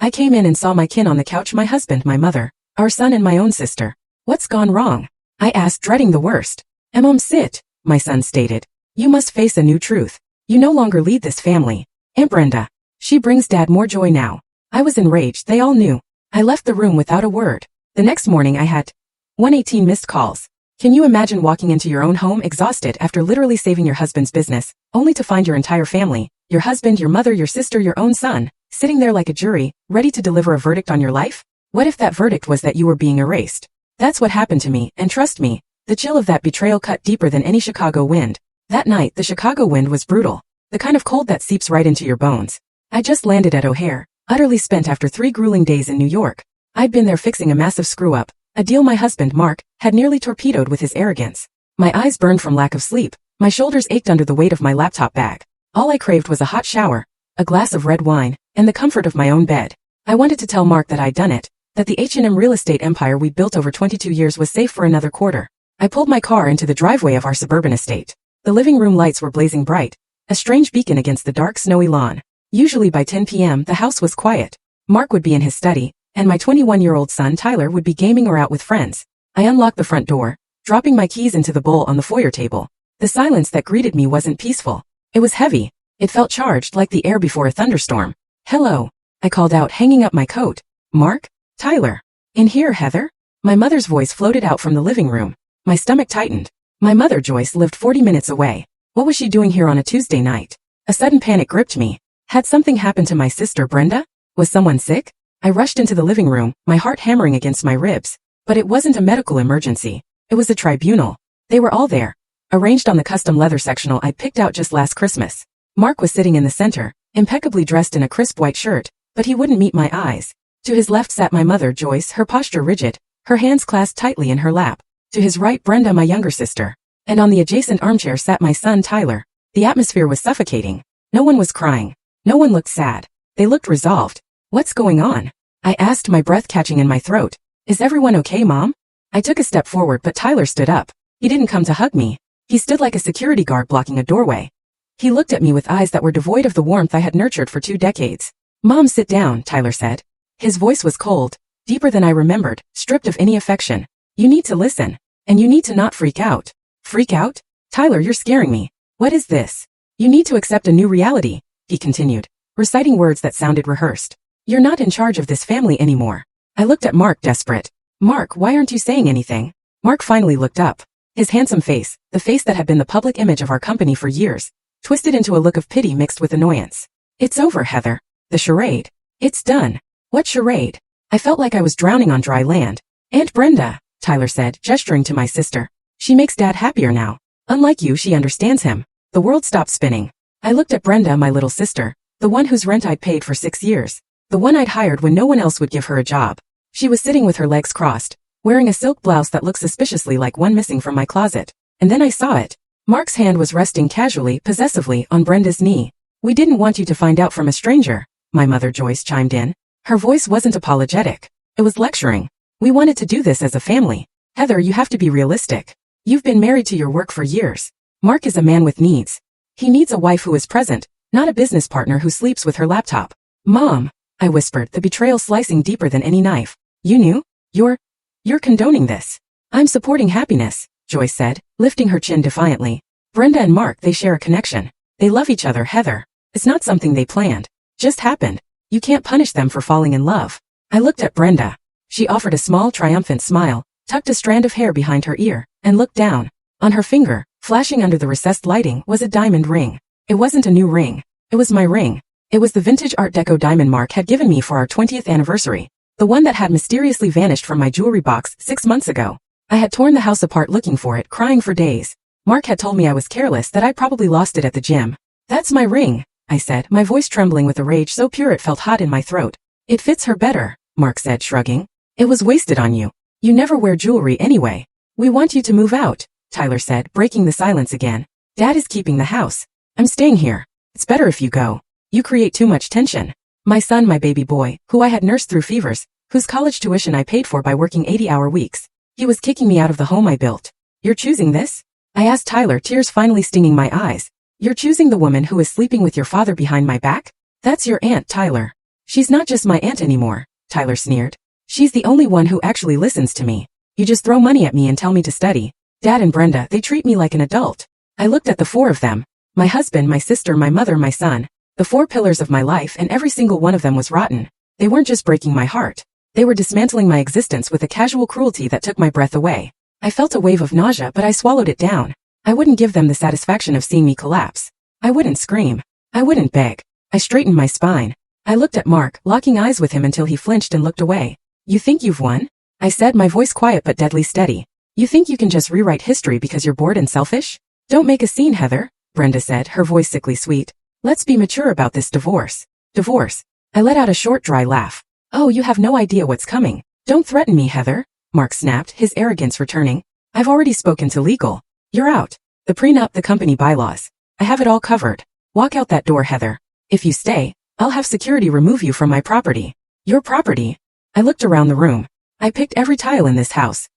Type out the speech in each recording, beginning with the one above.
I came in and saw my kin on the couch, my husband, my mother, our son and my own sister. What's gone wrong? I asked, dreading the worst. Mom, sit, my son stated. You must face a new truth. You no longer lead this family. Aunt Brenda. She brings Dad more joy now. I was enraged, they all knew. I left the room without a word. The next morning I had 118 missed calls. Can you imagine walking into your own home exhausted after literally saving your husband's business, only to find your entire family, your husband, your mother, your sister, your own son, sitting there like a jury, ready to deliver a verdict on your life? What if that verdict was that you were being erased? That's what happened to me, and trust me, the chill of that betrayal cut deeper than any Chicago wind. That night, the Chicago wind was brutal. The kind of cold that seeps right into your bones. I just landed at O'Hare, utterly spent after 3 grueling days in New York. I'd been there fixing a massive screw-up, a deal my husband, Mark, had nearly torpedoed with his arrogance. My eyes burned from lack of sleep, my shoulders ached under the weight of my laptop bag. All I craved was a hot shower, a glass of red wine, and the comfort of my own bed. I wanted to tell Mark that I'd done it, that the H&M real estate empire we'd built over 22 years was safe for another quarter. I pulled my car into the driveway of our suburban estate. The living room lights were blazing bright, a strange beacon against the dark, snowy lawn. Usually by 10 p.m. the house was quiet. Mark would be in his study, and my 21-year-old son Tyler would be gaming or out with friends. I unlocked the front door, dropping my keys into the bowl on the foyer table. The silence that greeted me wasn't peaceful. It was heavy. It felt charged like the air before a thunderstorm. Hello, I called out, hanging up my coat. Mark? Tyler? In here, Heather? My mother's voice floated out from the living room. My stomach tightened. My mother, Joyce, lived 40 minutes away. What was she doing here on a Tuesday night? A sudden panic gripped me. Had something happened to my sister Brenda? Was someone sick? I rushed into the living room, my heart hammering against my ribs. But it wasn't a medical emergency. It was a tribunal. They were all there, arranged on the custom leather sectional I'd picked out just last Christmas. Mark was sitting in the center, impeccably dressed in a crisp white shirt, but he wouldn't meet my eyes. To his left sat my mother, Joyce, her posture rigid, her hands clasped tightly in her lap. To his right, Brenda, my younger sister. And on the adjacent armchair sat my son, Tyler. The atmosphere was suffocating. No one was crying. No one looked sad. They looked resolved. What's going on? I asked, my breath catching in my throat. Is everyone okay, Mom? I took a step forward, but Tyler stood up. He didn't come to hug me. He stood like a security guard blocking a doorway. He looked at me with eyes that were devoid of the warmth I had nurtured for 2 decades. Mom, sit down, Tyler said. His voice was cold, deeper than I remembered, stripped of any affection. You need to listen. And you need to not freak out. Freak out? Tyler, you're scaring me. What is this? You need to accept a new reality, he continued, reciting words that sounded rehearsed. You're not in charge of this family anymore. I looked at Mark, desperate. Mark, why aren't you saying anything? Mark finally looked up. His handsome face, the face that had been the public image of our company for years, twisted into a look of pity mixed with annoyance. It's over, Heather. The charade. It's done. What charade? I felt like I was drowning on dry land. Aunt Brenda, Tyler said, gesturing to my sister. She makes Dad happier now. Unlike you, she understands him. The world stopped spinning. I looked at Brenda, my little sister, the one whose rent I'd paid for 6 years, the one I'd hired when no one else would give her a job. She was sitting with her legs crossed, wearing a silk blouse that looked suspiciously like one missing from my closet. And then I saw it. Mark's hand was resting casually, possessively, on Brenda's knee. We didn't want you to find out from a stranger, my mother, Joyce, chimed in. Her voice wasn't apologetic. It was lecturing. We wanted to do this as a family. Heather, you have to be realistic. You've been married to your work for years. Mark is a man with needs. He needs a wife who is present, not a business partner who sleeps with her laptop. Mom, I whispered, the betrayal slicing deeper than any knife. You knew? You're condoning this. I'm supporting happiness, Joyce said, lifting her chin defiantly. Brenda and Mark, they share a connection. They love each other, Heather. It's not something they planned. Just happened. You can't punish them for falling in love. I looked at Brenda. She offered a small, triumphant smile, tucked a strand of hair behind her ear, and looked down. On her finger, flashing under the recessed lighting, was a diamond ring. It wasn't a new ring. It was my ring. It was the vintage Art Deco diamond Mark had given me for our 20th anniversary. The one that had mysteriously vanished from my jewelry box 6 months ago. I had torn the house apart looking for it, crying for days. Mark had told me I was careless, that I'd probably lost it at the gym. That's my ring, I said, my voice trembling with a rage so pure it felt hot in my throat. It fits her better, Mark said, shrugging. It was wasted on you. You never wear jewelry anyway. We want you to move out, Tyler said, breaking the silence again. Dad is keeping the house. I'm staying here. It's better if you go. You create too much tension. My son, my baby boy, who I had nursed through fevers, whose college tuition I paid for by working 80-hour weeks. He was kicking me out of the home I built. You're choosing this? I asked Tyler, tears finally stinging my eyes. You're choosing the woman who is sleeping with your father behind my back? That's your aunt, Tyler. She's not just my aunt anymore, Tyler sneered. She's the only one who actually listens to me. You just throw money at me and tell me to study. Dad and Brenda, they treat me like an adult. I looked at the four of them. My husband, my sister, my mother, my son. The four pillars of my life, and every single one of them was rotten. They weren't just breaking my heart. They were dismantling my existence with a casual cruelty that took my breath away. I felt a wave of nausea, but I swallowed it down. I wouldn't give them the satisfaction of seeing me collapse. I wouldn't scream. I wouldn't beg. I straightened my spine. I looked at Mark, locking eyes with him until he flinched and looked away. You think you've won? I said, my voice quiet but deadly steady. You think you can just rewrite history because you're bored and selfish? Don't make a scene, Heather, Brenda said, her voice sickly sweet. Let's be mature about this divorce. Divorce. I let out a short, dry laugh. Oh, you have no idea what's coming. Don't threaten me, Heather, Mark snapped, his arrogance returning. I've already spoken to legal. You're out. The prenup, the company bylaws. I have it all covered. Walk out that door, Heather. If you stay, I'll have security remove you from my property. Your property? I looked around the room. I picked every tile in this house.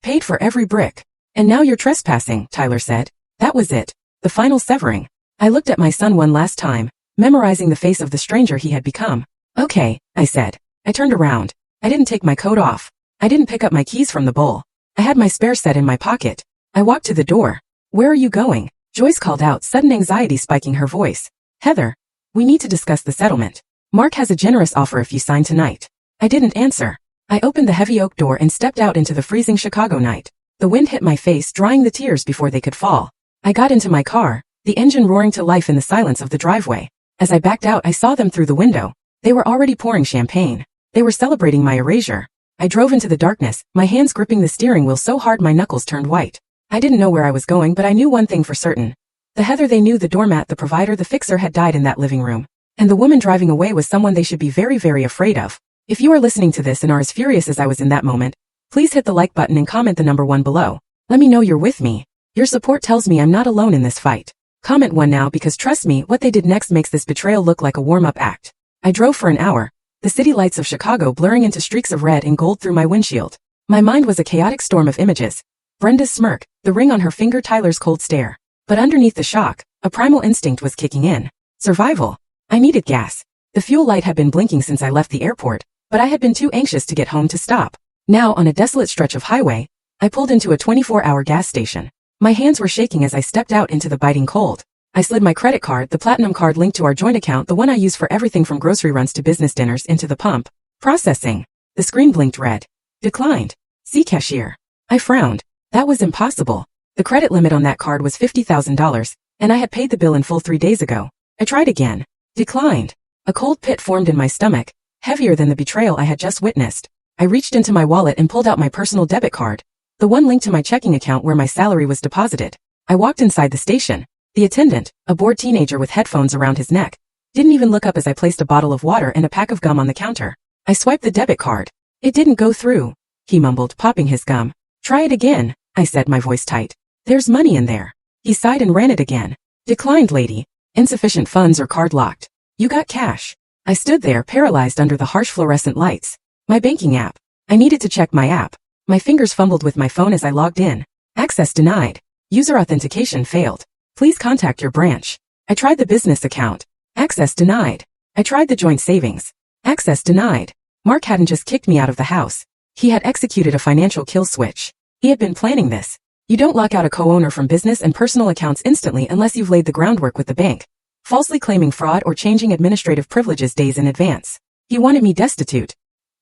Paid for every brick. And now you're trespassing, Tyler said. That was it. The final severing. I looked at my son one last time, memorizing the face of the stranger he had become. Okay, I said. I turned around. I didn't take my coat off. I didn't pick up my keys from the bowl. I had my spare set in my pocket. I walked to the door. Where are you going? Joyce called out, sudden anxiety spiking her voice. Heather, we need to discuss the settlement. Mark has a generous offer if you sign tonight. I didn't answer. I opened the heavy oak door and stepped out into the freezing Chicago night. The wind hit my face, drying the tears before they could fall. I got into my car, the engine roaring to life in the silence of the driveway. As I backed out, I saw them through the window. They were already pouring champagne. They were celebrating my erasure. I drove into the darkness, my hands gripping the steering wheel so hard my knuckles turned white. I didn't know where I was going, but I knew one thing for certain. The Heather they knew, the doormat, the provider, the fixer, had died in that living room. And the woman driving away was someone they should be very, very afraid of. If you are listening to this and are as furious as I was in that moment, please hit the like button and comment the number 1 below. Let me know you're with me. Your support tells me I'm not alone in this fight. Comment 1 now, because trust me, what they did next makes this betrayal look like a warm-up act. I drove for an hour, the city lights of Chicago blurring into streaks of red and gold through my windshield. My mind was a chaotic storm of images. Brenda's smirk, the ring on her finger, Tyler's cold stare. But underneath the shock, a primal instinct was kicking in. Survival. I needed gas. The fuel light had been blinking since I left the airport, but I had been too anxious to get home to stop. Now, on a desolate stretch of highway, I pulled into a 24-hour gas station. My hands were shaking as I stepped out into the biting cold. I slid my credit card, the platinum card linked to our joint account, the one I use for everything from grocery runs to business dinners, into the pump. Processing. The screen blinked red. Declined. See cashier. I frowned. That was impossible. The credit limit on that card was $50,000, and I had paid the bill in full 3 days ago. I tried again. Declined. A cold pit formed in my stomach, heavier than the betrayal I had just witnessed. I reached into my wallet and pulled out my personal debit card, the one linked to my checking account where my salary was deposited. I walked inside the station. The attendant, a bored teenager with headphones around his neck, didn't even look up as I placed a bottle of water and a pack of gum on the counter. I swiped the debit card. It didn't go through, he mumbled, popping his gum. Try it again, I said, my voice tight. There's money in there. He sighed and ran it again. Declined, lady. Insufficient funds or card locked. You got cash. I stood there, paralyzed under the harsh fluorescent lights. My banking app. I needed to check my app. My fingers fumbled with my phone as I logged in. Access denied. User authentication failed. Please contact your branch. I tried the business account. Access denied. I tried the joint savings. Access denied. Mark hadn't just kicked me out of the house. He had executed a financial kill switch. He had been planning this. You don't lock out a co-owner from business and personal accounts instantly unless you've laid the groundwork with the bank, falsely claiming fraud or changing administrative privileges days in advance. He wanted me destitute.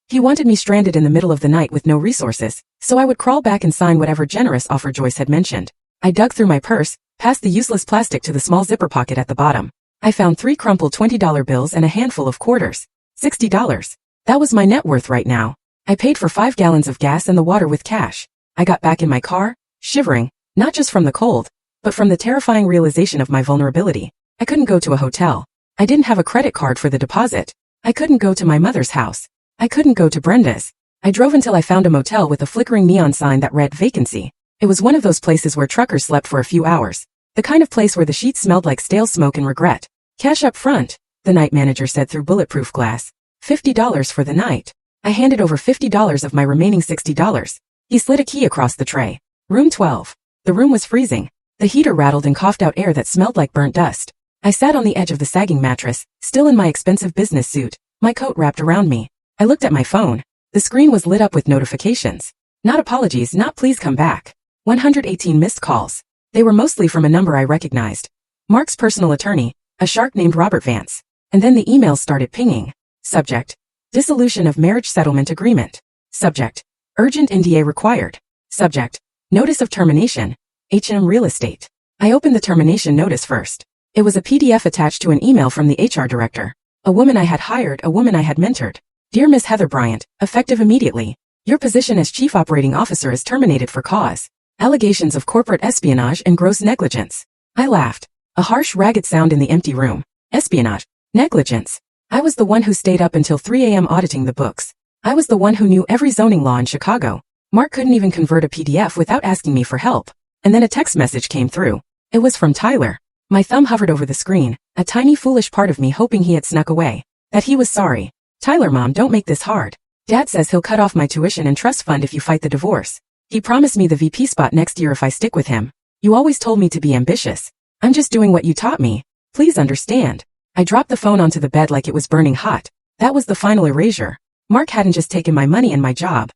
He wanted me stranded in the middle of the night with no resources, so I would crawl back and sign whatever generous offer Joyce had mentioned. I dug through my purse, past the useless plastic to the small zipper pocket at the bottom. I found 3 crumpled $20 bills and a handful of quarters. $60. That was my net worth right now. I paid for 5 gallons of gas and the water with cash. I got back in my car, shivering, not just from the cold, but from the terrifying realization of my vulnerability. I couldn't go to a hotel. I didn't have a credit card for the deposit. I couldn't go to my mother's house. I couldn't go to Brenda's. I drove until I found a motel with a flickering neon sign that read vacancy. It was one of those places where truckers slept for a few hours. The kind of place where the sheets smelled like stale smoke and regret. Cash up front, the night manager said through bulletproof glass. $50 for the night. I handed over $50 of my remaining $60. He slid a key across the tray. Room 12. The room was freezing. The heater rattled and coughed out air that smelled like burnt dust. I sat on the edge of the sagging mattress, still in my expensive business suit, My coat wrapped around me. I looked at my phone. The screen was lit up with notifications. Not apologies, not please come back. 118 missed calls. They were mostly from a number I recognized. Mark's personal attorney, a shark named Robert Vance. And then the emails started pinging. Subject: dissolution of marriage settlement agreement. Subject: urgent NDA required. Subject: notice of termination. H&M Real Estate. I opened the termination notice first. It was a PDF attached to an email from the HR director. A woman I had hired, a woman I had mentored. Dear Miss Heather Bryant, effective immediately. Your position as Chief Operating Officer is terminated for cause. Allegations of corporate espionage and gross negligence. I laughed. A harsh, ragged sound in the empty room. Espionage. Negligence. I was the one who stayed up until 3 a.m. auditing the books. I was the one who knew every zoning law in Chicago. Mark couldn't even convert a PDF without asking me for help. And then a text message came through. It was from Tyler. My thumb hovered over the screen, a tiny foolish part of me hoping he had snuck away. That he was sorry. Tyler, Mom, don't make this hard. Dad says he'll cut off my tuition and trust fund if you fight the divorce. He promised me the VP spot next year if I stick with him. You always told me to be ambitious. I'm just doing what you taught me. Please understand. I dropped the phone onto the bed like it was burning hot. That was the final erasure. Mark hadn't just taken my money and my job.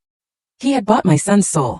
He had bought my son's soul.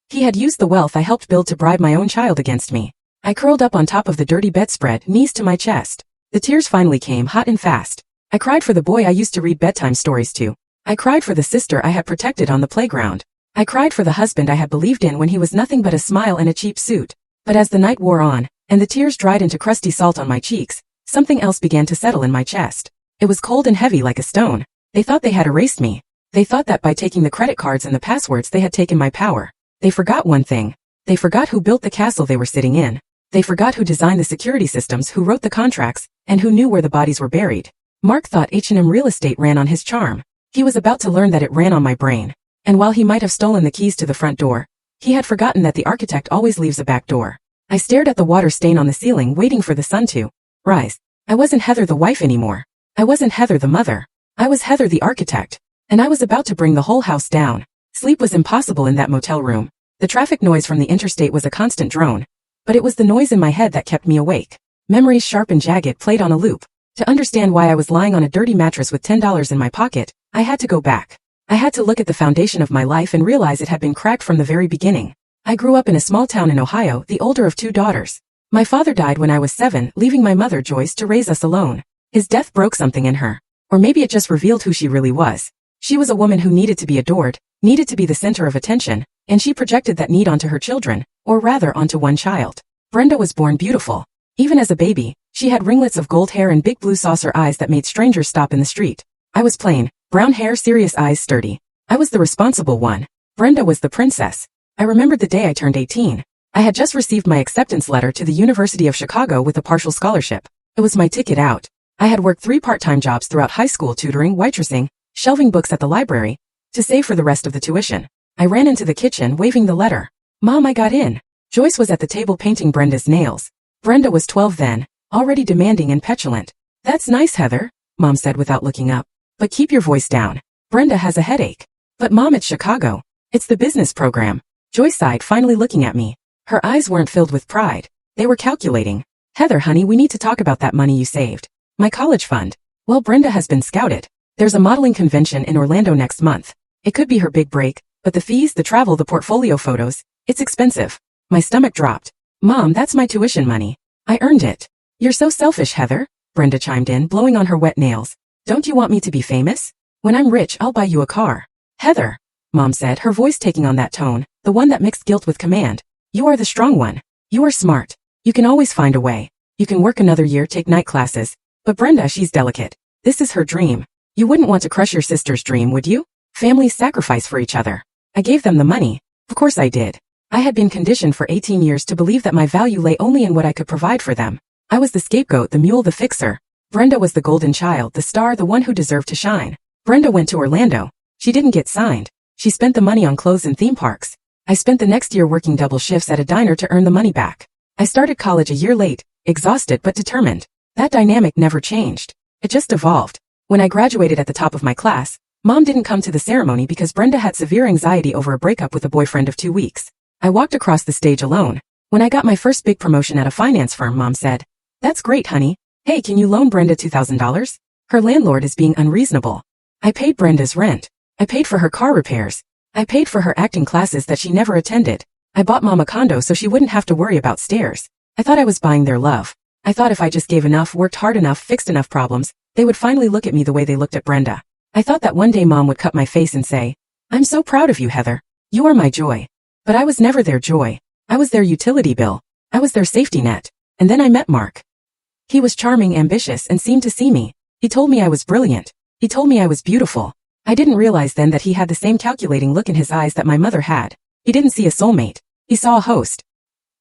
He had used the wealth I helped build to bribe my own child against me. I curled up on top of the dirty bedspread, knees to my chest. The tears finally came hot and fast. I cried for the boy I used to read bedtime stories to. I cried for the sister I had protected on the playground. I cried for the husband I had believed in when he was nothing but a smile and a cheap suit. But as the night wore on, and the tears dried into crusty salt on my cheeks, something else began to settle in my chest. It was cold and heavy like a stone. They thought they had erased me. They thought that by taking the credit cards and the passwords they had taken my power. They forgot one thing. They forgot who built the castle they were sitting in. They forgot who designed the security systems, who wrote the contracts, and who knew where the bodies were buried. Mark thought H&M Real Estate ran on his charm. He was about to learn that it ran on my brain. And while he might have stolen the keys to the front door, he had forgotten that the architect always leaves a back door. I stared at the water stain on the ceiling, waiting for the sun to rise. I wasn't Heather the wife anymore. I wasn't Heather the mother. I was Heather the architect. And I was about to bring the whole house down. Sleep was impossible in that motel room. The traffic noise from the interstate was a constant drone. But it was the noise in my head that kept me awake. Memories sharp and jagged played on a loop. To understand why I was lying on a dirty mattress with $10 in my pocket, I had to go back. I had to look at the foundation of my life and realize it had been cracked from the very beginning. I grew up in a small town in Ohio, the older of 2 daughters. My father died when I was 7, leaving my mother Joyce to raise us alone. His death broke something in her. Or maybe it just revealed who she really was. She was a woman who needed to be adored, needed to be the center of attention, and she projected that need onto her children, or rather onto one child. Brenda was born beautiful. Even as a baby, she had ringlets of gold hair and big blue saucer eyes that made strangers stop in the street. I was plain, brown hair, serious eyes, sturdy. I was the responsible one. Brenda was the princess. I remembered the day I turned 18. I had just received my acceptance letter to the University of Chicago with a partial scholarship. It was my ticket out. I had worked 3 part-time jobs throughout high school, tutoring, waitressing, shelving books at the library, to save for the rest of the tuition. I ran into the kitchen, waving the letter. Mom, I got in. Joyce was at the table painting Brenda's nails. Brenda was 12 then, already demanding and petulant. That's nice, Heather, Mom said without looking up. But keep your voice down. Brenda has a headache. But Mom, it's Chicago. It's the business program. Joyce sighed, finally looking at me. Her eyes weren't filled with pride. They were calculating. Heather, honey, we need to talk about that money you saved. My college fund. Well, Brenda has been scouted. There's a modeling convention in Orlando next month. It could be her big break, but the fees, the travel, the portfolio photos, it's expensive. My stomach dropped. Mom, that's my tuition money. I earned it. You're so selfish, Heather, Brenda chimed in, blowing on her wet nails. Don't you want me to be famous? When I'm rich, I'll buy you a car. Heather, Mom said, her voice taking on that tone, the one that mixed guilt with command. You are the strong one. You are smart. You can always find a way. You can work another year, take night classes. But Brenda, she's delicate. This is her dream. You wouldn't want to crush your sister's dream, would you? Families sacrifice for each other. I gave them the money. Of course I did. I had been conditioned for 18 years to believe that my value lay only in what I could provide for them. I was the scapegoat, the mule, the fixer. Brenda was the golden child, the star, the one who deserved to shine. Brenda went to Orlando. She didn't get signed. She spent the money on clothes and theme parks. I spent the next year working double shifts at a diner to earn the money back. I started college a year late, exhausted but determined. That dynamic never changed. It just evolved. When I graduated at the top of my class, Mom didn't come to the ceremony because Brenda had severe anxiety over a breakup with a boyfriend of 2 weeks. I walked across the stage alone. When I got my first big promotion at a finance firm, Mom said, "That's great, honey. Hey, can you loan Brenda $2,000? Her landlord is being unreasonable. I paid Brenda's rent. I paid for her car repairs. I paid for her acting classes that she never attended. I bought Mom a condo so she wouldn't have to worry about stairs. I thought I was buying their love. I thought if I just gave enough, worked hard enough, fixed enough problems, they would finally look at me the way they looked at Brenda. I thought that one day Mom would cut my face and say, "I'm so proud of you, Heather. You are my joy." But I was never their joy. I was their utility bill. I was their safety net. And then I met Mark. He was charming, ambitious, and seemed to see me. He told me I was brilliant. He told me I was beautiful. I didn't realize then that he had the same calculating look in his eyes that my mother had. He didn't see a soulmate. He saw a host.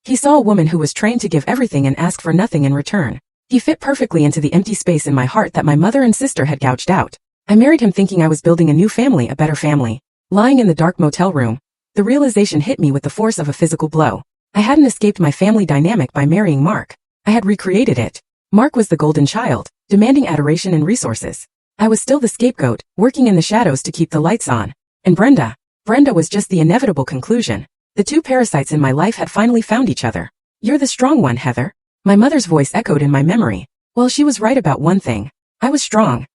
He saw a woman who was trained to give everything and ask for nothing in return. He fit perfectly into the empty space in my heart that my mother and sister had gouged out. I married him thinking I was building a new family, a better family. Lying in the dark motel room, the realization hit me with the force of a physical blow. I hadn't escaped my family dynamic by marrying Mark. I had recreated it. Mark was the golden child, demanding adoration and resources. I was still the scapegoat, working in the shadows to keep the lights on. And Brenda was just the inevitable conclusion. The two parasites in my life had finally found each other. "You're the strong one, Heather." My mother's voice echoed in my memory. Well, she was right about one thing. I was strong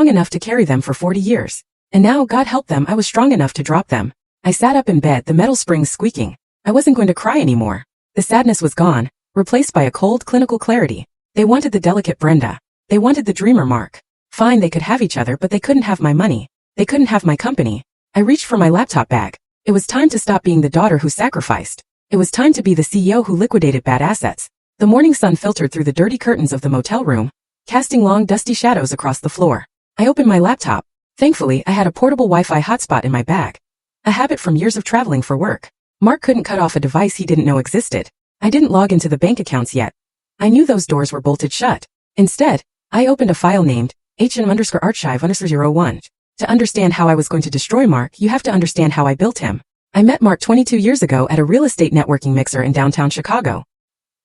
enough to carry them for 40 years. And now, God help them, I was strong enough to drop them. I sat up in bed, the metal springs squeaking. I wasn't going to cry anymore. The sadness was gone, replaced by a cold, clinical clarity. They wanted the delicate Brenda. They wanted the dreamer Mark. Fine, they could have each other, but they couldn't have my money. They couldn't have my company. I reached for my laptop bag. It was time to stop being the daughter who sacrificed. It was time to be the CEO who liquidated bad assets. The morning sun filtered through the dirty curtains of the motel room, casting long, dusty shadows across the floor. I opened my laptop. Thankfully, I had a portable Wi-Fi hotspot in my bag. A habit from years of traveling for work. Mark couldn't cut off a device he didn't know existed. I didn't log into the bank accounts yet. I knew those doors were bolted shut. Instead, I opened a file named HM_archive_01. To understand how I was going to destroy Mark, you have to understand how I built him. I met Mark 22 years ago at a real estate networking mixer in downtown Chicago.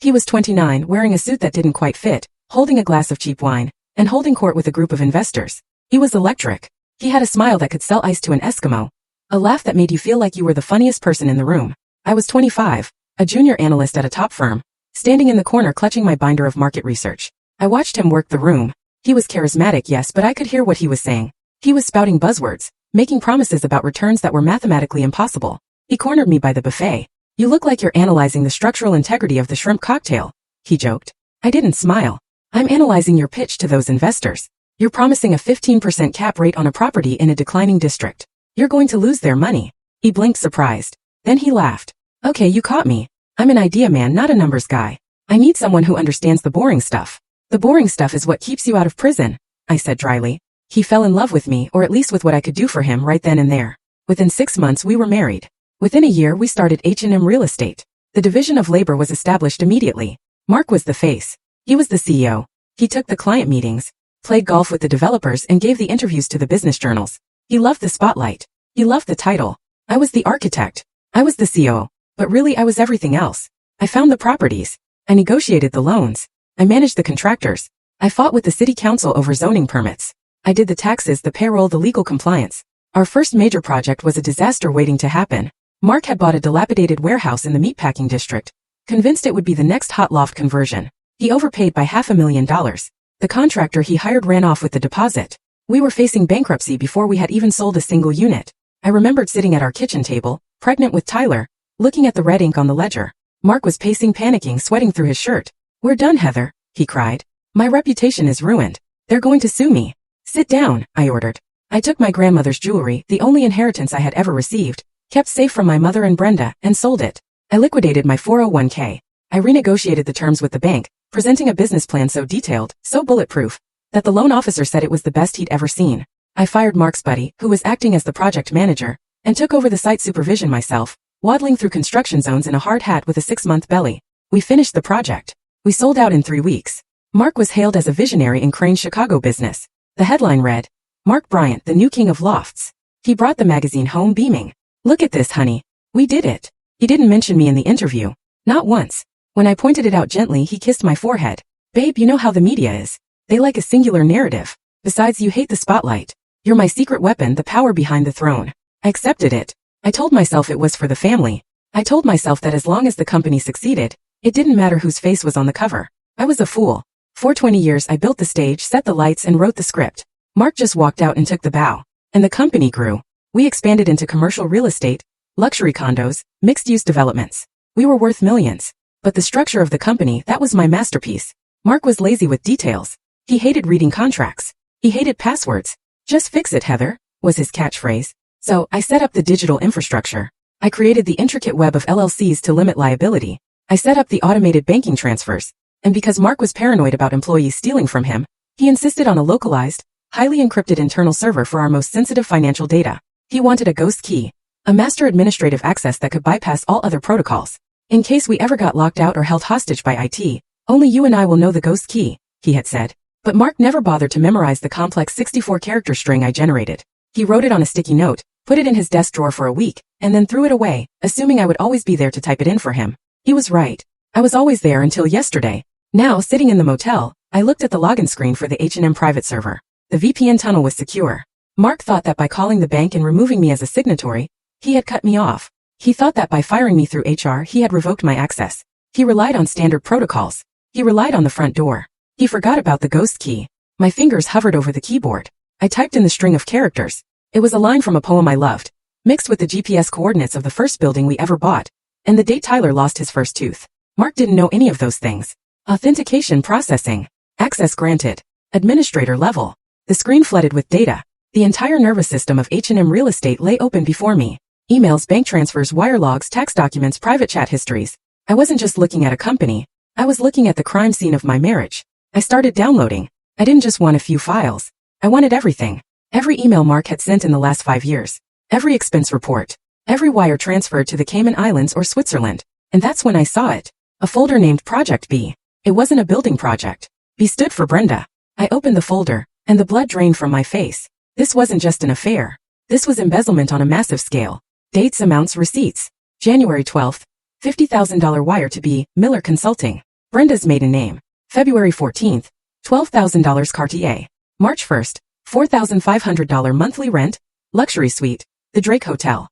He was 29, wearing a suit that didn't quite fit, holding a glass of cheap wine, and holding court with a group of investors. He was electric. He had a smile that could sell ice to an Eskimo. A laugh that made you feel like you were the funniest person in the room. I was 25, a junior analyst at a top firm, standing in the corner clutching my binder of market research. I watched him work the room. He was charismatic, yes, but I could hear what he was saying. He was spouting buzzwords, making promises about returns that were mathematically impossible. He cornered me by the buffet. "You look like you're analyzing the structural integrity of the shrimp cocktail," he joked. I didn't smile. "I'm analyzing your pitch to those investors. You're promising a 15% cap rate on a property in a declining district. You're going to lose their money." He blinked surprised. Then he laughed. "Okay, you caught me. I'm an idea man, not a numbers guy. I need someone who understands the boring stuff. The boring stuff is what keeps you out of prison," I said dryly. He fell in love with me, or at least with what I could do for him right then and there. Within 6 months we were married. Within a year we started H&M Real Estate. The division of labor was established immediately. Mark was the face. He was the CEO. He took the client meetings, played golf with the developers, and gave the interviews to the business journals. He loved the spotlight. He loved the title. I was the architect. I was the CEO. But really I was everything else. I found the properties. I negotiated the loans. I managed the contractors. I fought with the city council over zoning permits. I did the taxes, the payroll, the legal compliance. Our first major project was a disaster waiting to happen. Mark had bought a dilapidated warehouse in the meatpacking district, convinced it would be the next hot loft conversion. He overpaid by $500,000. The contractor he hired ran off with the deposit. We were facing bankruptcy before we had even sold a single unit. I remembered sitting at our kitchen table, pregnant with Tyler, looking at the red ink on the ledger. Mark was pacing, panicking, sweating through his shirt. "We're done, Heather," he cried. "My reputation is ruined. They're going to sue me." "Sit down," I ordered. I took my grandmother's jewelry, the only inheritance I had ever received, kept safe from my mother and Brenda, and sold it. I liquidated my 401k. I renegotiated the terms with the bank, presenting a business plan so detailed, so bulletproof, that the loan officer said it was the best he'd ever seen. I fired Mark's buddy, who was acting as the project manager, and took over the site supervision myself, waddling through construction zones in a hard hat with a 6-month belly. We finished the project. We sold out in 3 weeks. Mark was hailed as a visionary in Crane's Chicago business. The headline read, "Mark Bryant, the new king of lofts." He brought the magazine home beaming. "Look at this, honey. We did it." He didn't mention me in the interview. Not once. When I pointed it out gently, he kissed my forehead. "Babe, you know how the media is. They like a singular narrative. Besides, you hate the spotlight. You're my secret weapon, the power behind the throne." I accepted it. I told myself it was for the family. I told myself that as long as the company succeeded, it didn't matter whose face was on the cover. I was a fool. For 20 years I built the stage, set the lights, and wrote the script. Mark just walked out and took the bow. And the company grew. We expanded into commercial real estate, luxury condos, mixed-use developments. We were worth millions. But the structure of the company, that was my masterpiece. Mark was lazy with details. He hated reading contracts. He hated passwords. Just fix it, Heather, was his catchphrase. So, I set up the digital infrastructure. I created the intricate web of LLCs to limit liability. I set up the automated banking transfers. And because Mark was paranoid about employees stealing from him, he insisted on a localized, highly encrypted internal server for our most sensitive financial data. He wanted a ghost key, a master administrative access that could bypass all other protocols. In case we ever got locked out or held hostage by IT, only you and I will know the ghost key, he had said. But Mark never bothered to memorize the complex 64-character string I generated. He wrote it on a sticky note, put it in his desk drawer for a week, and then threw it away, assuming I would always be there to type it in for him. He was right. I was always there until yesterday. Now, sitting in the motel, I looked at the login screen for the H&M private server. The VPN tunnel was secure. Mark thought that by calling the bank and removing me as a signatory, he had cut me off. He thought that by firing me through HR, he had revoked my access. He relied on standard protocols. He relied on the front door. He forgot about the ghost key. My fingers hovered over the keyboard. I typed in the string of characters. It was a line from a poem I loved, mixed with the GPS coordinates of the first building we ever bought, and the date Tyler lost his first tooth. Mark didn't know any of those things. Authentication processing. Access granted. Administrator level. The screen flooded with data. The entire nervous system of H&M real estate lay open before me. Emails, bank transfers, wire logs, tax documents, private chat histories. I wasn't just looking at a company. I was looking at the crime scene of my marriage. I started downloading. I didn't just want a few files. I wanted everything. Every email Mark had sent in the last 5 years. Every expense report. Every wire transferred to the Cayman Islands or Switzerland. And that's when I saw it. A folder named Project B. It wasn't a building project. B stood for Brenda. I opened the folder, and the blood drained from my face. This wasn't just an affair. This was embezzlement on a massive scale. Dates, amounts, receipts. January 12th, $50,000 wire to B, Miller Consulting. Brenda's maiden name. February 14th, $12,000 Cartier. March 1st, $4,500 monthly rent, luxury suite, the Drake Hotel.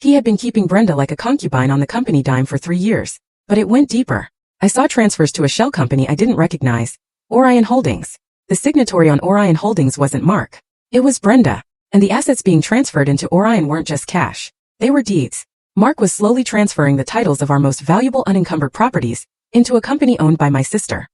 He had been keeping Brenda like a concubine on the company dime for 3 years. But it went deeper. I saw transfers to a shell company I didn't recognize. Orion Holdings. The signatory on Orion Holdings wasn't Mark. It was Brenda. And the assets being transferred into Orion weren't just cash. They were deeds. Mark was slowly transferring the titles of our most valuable unencumbered properties into a company owned by my sister.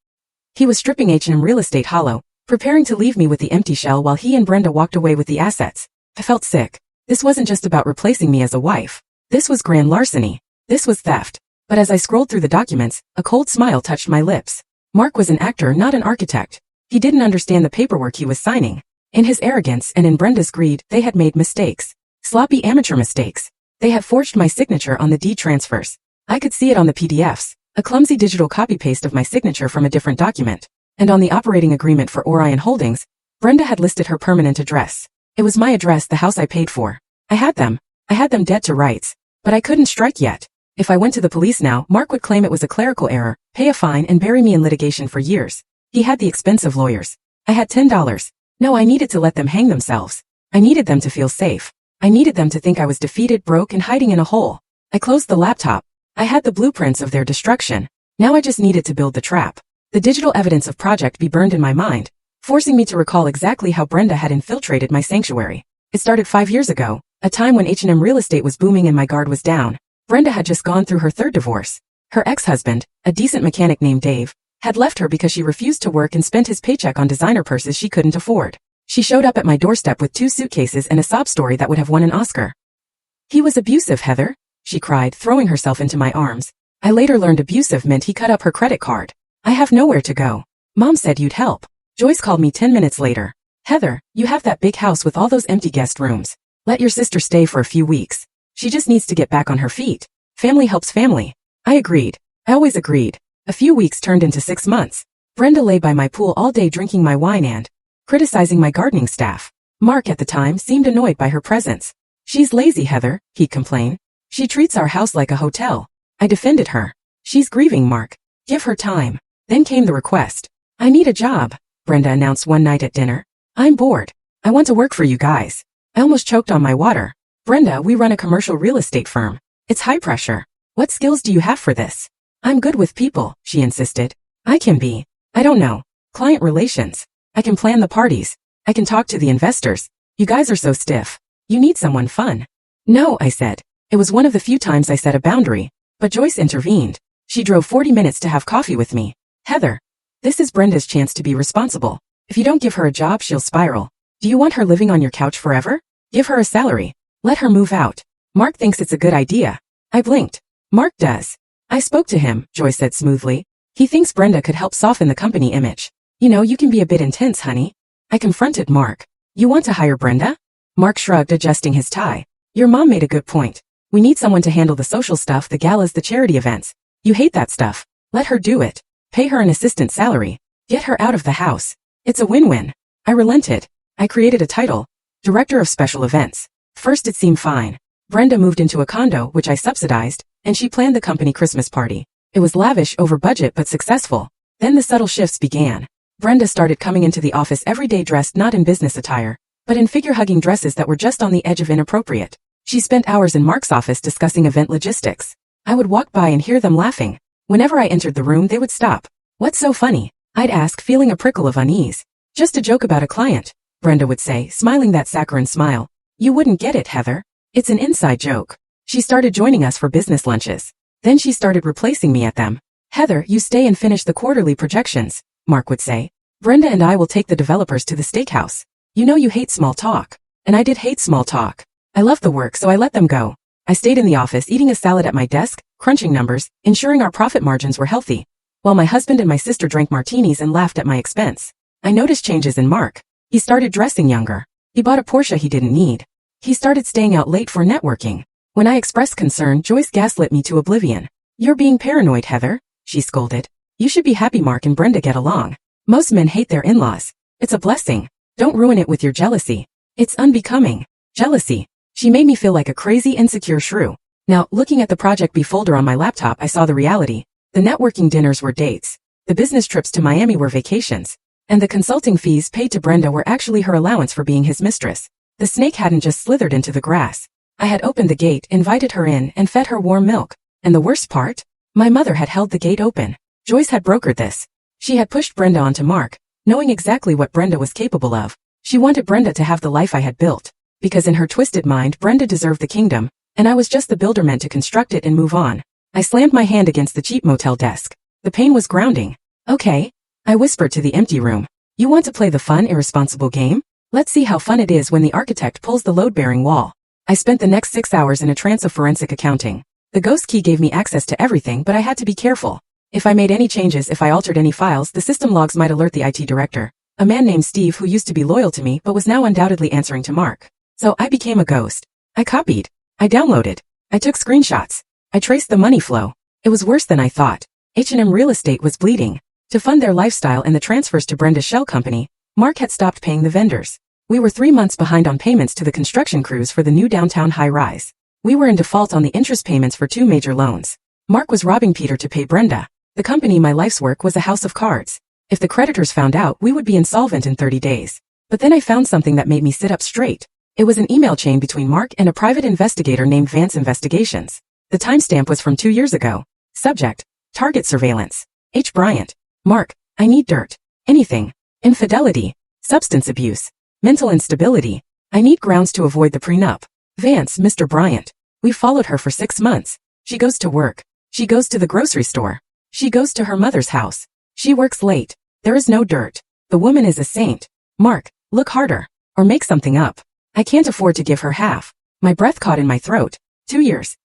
He was stripping H&M real estate hollow, preparing to leave me with the empty shell while he and Brenda walked away with the assets. I felt sick. This wasn't just about replacing me as a wife. This was grand larceny. This was theft. But as I scrolled through the documents, a cold smile touched my lips. Mark was an actor, not an architect. He didn't understand the paperwork he was signing. In his arrogance and in Brenda's greed, they had made mistakes. Sloppy amateur mistakes. They had forged my signature on the deed transfers. I could see it on the PDFs, a clumsy digital copy-paste of my signature from a different document. And on the operating agreement for Orion Holdings, Brenda had listed her permanent address. It was my address, the house I paid for. I had them dead to rights. But I couldn't strike yet. If I went to the police now, Mark would claim it was a clerical error, pay a fine, and bury me in litigation for years. He had the expensive lawyers. I had $10. No, I needed to let them hang themselves. I needed them to feel safe. I needed them to think I was defeated, broke, and hiding in a hole. I closed the laptop. I had the blueprints of their destruction. Now I just needed to build the trap. The digital evidence of Project B burned in my mind, forcing me to recall exactly how Brenda had infiltrated my sanctuary. It started 5 years ago, a time when H&M real estate was booming and my guard was down. Brenda had just gone through her 3rd divorce. Her ex-husband, a decent mechanic named Dave, had left her because she refused to work and spent his paycheck on designer purses she couldn't afford. She showed up at my doorstep with 2 suitcases and a sob story that would have won an Oscar. He was abusive, Heather, she cried, throwing herself into my arms. I later learned abusive meant he cut up her credit card. I have nowhere to go. Mom said you'd help. Joyce called me 10 minutes later. Heather, you have that big house with all those empty guest rooms. Let your sister stay for a few weeks. She just needs to get back on her feet. Family helps family. I agreed. I always agreed. A few weeks turned into 6 months. Brenda lay by my pool all day drinking my wine and criticizing my gardening staff. Mark at the time seemed annoyed by her presence. She's lazy, Heather, he'd complain. She treats our house like a hotel. I defended her. She's grieving, Mark. Give her time. Then came the request. I need a job, Brenda announced one night at dinner. I'm bored. I want to work for you guys. I almost choked on my water. Brenda, we run a commercial real estate firm. It's high pressure. What skills do you have for this? I'm good with people, she insisted. I can be. I don't know. Client relations. I can plan the parties. I can talk to the investors. You guys are so stiff. You need someone fun. No, I said. It was one of the few times I set a boundary. But Joyce intervened. She drove 40 minutes to have coffee with me. Heather, this is Brenda's chance to be responsible. If you don't give her a job, she'll spiral. Do you want her living on your couch forever? Give her a salary. Let her move out. Mark thinks it's a good idea. I blinked. Mark does. I spoke to him, Joyce said smoothly. He thinks Brenda could help soften the company image. You know, you can be a bit intense, honey. I confronted Mark. You want to hire Brenda? Mark shrugged, adjusting his tie. Your mom made a good point. We need someone to handle the social stuff, the galas, the charity events. You hate that stuff. Let her do it. Pay her an assistant salary. Get her out of the house. It's a win-win. I relented. I created a title. Director of Special Events. First it seemed fine. Brenda moved into a condo, which I subsidized, and she planned the company Christmas party. It was lavish, over budget, but successful. Then the subtle shifts began. Brenda started coming into the office every day dressed not in business attire, but in figure-hugging dresses that were just on the edge of inappropriate. She spent hours in Mark's office discussing event logistics. I would walk by and hear them laughing. Whenever I entered the room, they would stop. What's so funny? I'd ask, feeling a prickle of unease. Just a joke about a client, Brenda would say, smiling that saccharine smile. You wouldn't get it, Heather. It's an inside joke. She started joining us for business lunches. Then she started replacing me at them. Heather, you stay and finish the quarterly projections, Mark would say. Brenda and I will take the developers to the steakhouse. You know you hate small talk. And I did hate small talk. I loved the work, so I let them go. I stayed in the office eating a salad at my desk, crunching numbers, ensuring our profit margins were healthy, while my husband and my sister drank martinis and laughed at my expense. I noticed changes in Mark. He started dressing younger. He bought a Porsche he didn't need. He started staying out late for networking. When I expressed concern, Joyce gaslit me to oblivion. You're being paranoid, Heather, she scolded. You should be happy Mark and Brenda get along. Most men hate their in-laws. It's a blessing. Don't ruin it with your jealousy. It's unbecoming. Jealousy. She made me feel like a crazy, insecure shrew. Now, looking at the Project B folder on my laptop, I saw the reality. The networking dinners were dates. The business trips to Miami were vacations. And the consulting fees paid to Brenda were actually her allowance for being his mistress. The snake hadn't just slithered into the grass. I had opened the gate, invited her in, and fed her warm milk. And the worst part? My mother had held the gate open. Joyce had brokered this. She had pushed Brenda onto Mark, knowing exactly what Brenda was capable of. She wanted Brenda to have the life I had built. Because in her twisted mind, Brenda deserved the kingdom, and I was just the builder meant to construct it and move on. I slammed my hand against the cheap motel desk. The pain was grounding. Okay. I whispered to the empty room. You want to play the fun, irresponsible game? Let's see how fun it is when the architect pulls the load-bearing wall. I spent the next 6 hours in a trance of forensic accounting. The ghost key gave me access to everything, but I had to be careful. If I made any changes, if I altered any files, the system logs might alert the IT director, a man named Steve who used to be loyal to me but was now undoubtedly answering to Mark. So I became a ghost. I copied. I downloaded. I took screenshots. I traced the money flow. It was worse than I thought. H&M Real Estate was bleeding. To fund their lifestyle and the transfers to Brenda's shell company, Mark had stopped paying the vendors. We were 3 months behind on payments to the construction crews for the new downtown high-rise. We were in default on the interest payments for 2 major loans. Mark was robbing Peter to pay Brenda. The company, my life's work, was a house of cards. If the creditors found out, we would be insolvent in 30 days. But then I found something that made me sit up straight. It was an email chain between Mark and a private investigator named Vance Investigations. The timestamp was from 2 years ago. Subject: target surveillance. H. Bryant. Mark, I need dirt. Anything. Infidelity. Substance abuse. Mental instability. I need grounds to avoid the prenup. Vance, Mr. Bryant. We followed her for 6 months. She goes to work. She goes to the grocery store. She goes to her mother's house. She works late. There is no dirt. The woman is a saint. Mark, look harder. Or make something up. I can't afford to give her half. My breath caught in my throat. 2 years.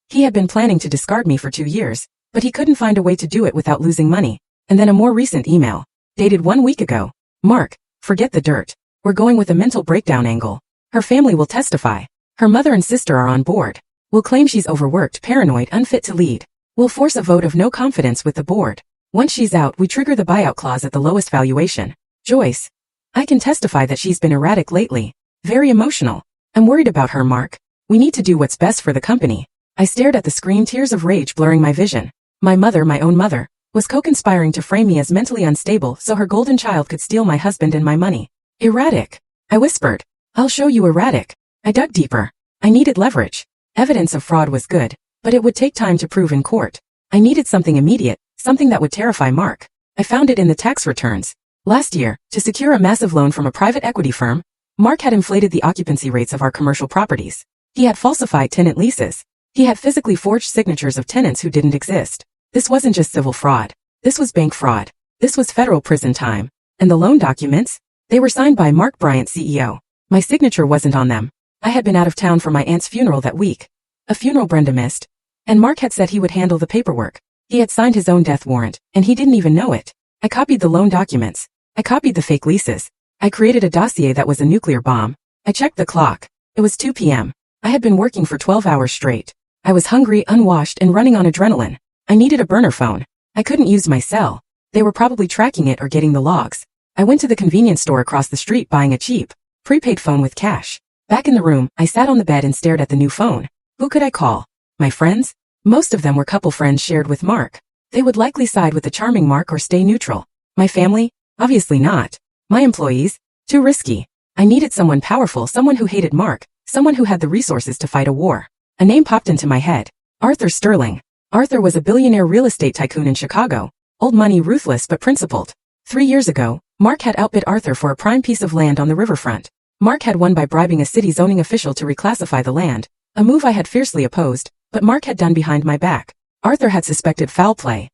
He had been planning to discard me for 2 years, but he couldn't find a way to do it without losing money. And then a more recent email, dated 1 week ago. Mark, forget the dirt. We're going with a mental breakdown angle. Her family will testify. Her mother and sister are on board. We'll claim she's overworked, paranoid, unfit to lead. We'll force a vote of no confidence with the board. Once she's out, we trigger the buyout clause at the lowest valuation. Joyce. I can testify that she's been erratic lately. Very emotional. I'm worried about her, Mark. We need to do what's best for the company. I stared at the screen, tears of rage blurring my vision. My mother, my own mother, was co-conspiring to frame me as mentally unstable so her golden child could steal my husband and my money. Erratic. I whispered. I'll show you erratic. I dug deeper. I needed leverage. Evidence of fraud was good, but it would take time to prove in court. I needed something immediate, something that would terrify Mark. I found it in the tax returns. Last year, to secure a massive loan from a private equity firm, Mark had inflated the occupancy rates of our commercial properties. He had falsified tenant leases. He had physically forged signatures of tenants who didn't exist. This wasn't just civil fraud. This was bank fraud. This was federal prison time. And the loan documents? They were signed by Mark Bryant, CEO. My signature wasn't on them. I had been out of town for my aunt's funeral that week. A funeral Brenda missed. And Mark had said he would handle the paperwork. He had signed his own death warrant, and he didn't even know it. I copied the loan documents. I copied the fake leases. I created a dossier that was a nuclear bomb. I checked the clock. It was 2 p.m. I had been working for 12 hours straight. I was hungry, unwashed, and running on adrenaline. I needed a burner phone. I couldn't use my cell. They were probably tracking it or getting the logs. I went to the convenience store across the street buying a cheap, prepaid phone with cash. Back in the room, I sat on the bed and stared at the new phone. Who could I call? My friends? Most of them were couple friends shared with Mark. They would likely side with the charming Mark or stay neutral. My family? Obviously not. My employees? Too risky. I needed someone powerful, someone who hated Mark, someone who had the resources to fight a war. A name popped into my head. Arthur Sterling. Arthur was a billionaire real estate tycoon in Chicago. Old money, ruthless but principled. 3 years ago, Mark had outbid Arthur for a prime piece of land on the riverfront. Mark had won by bribing a city zoning official to reclassify the land, a move I had fiercely opposed, but Mark had done behind my back. Arthur had suspected foul play.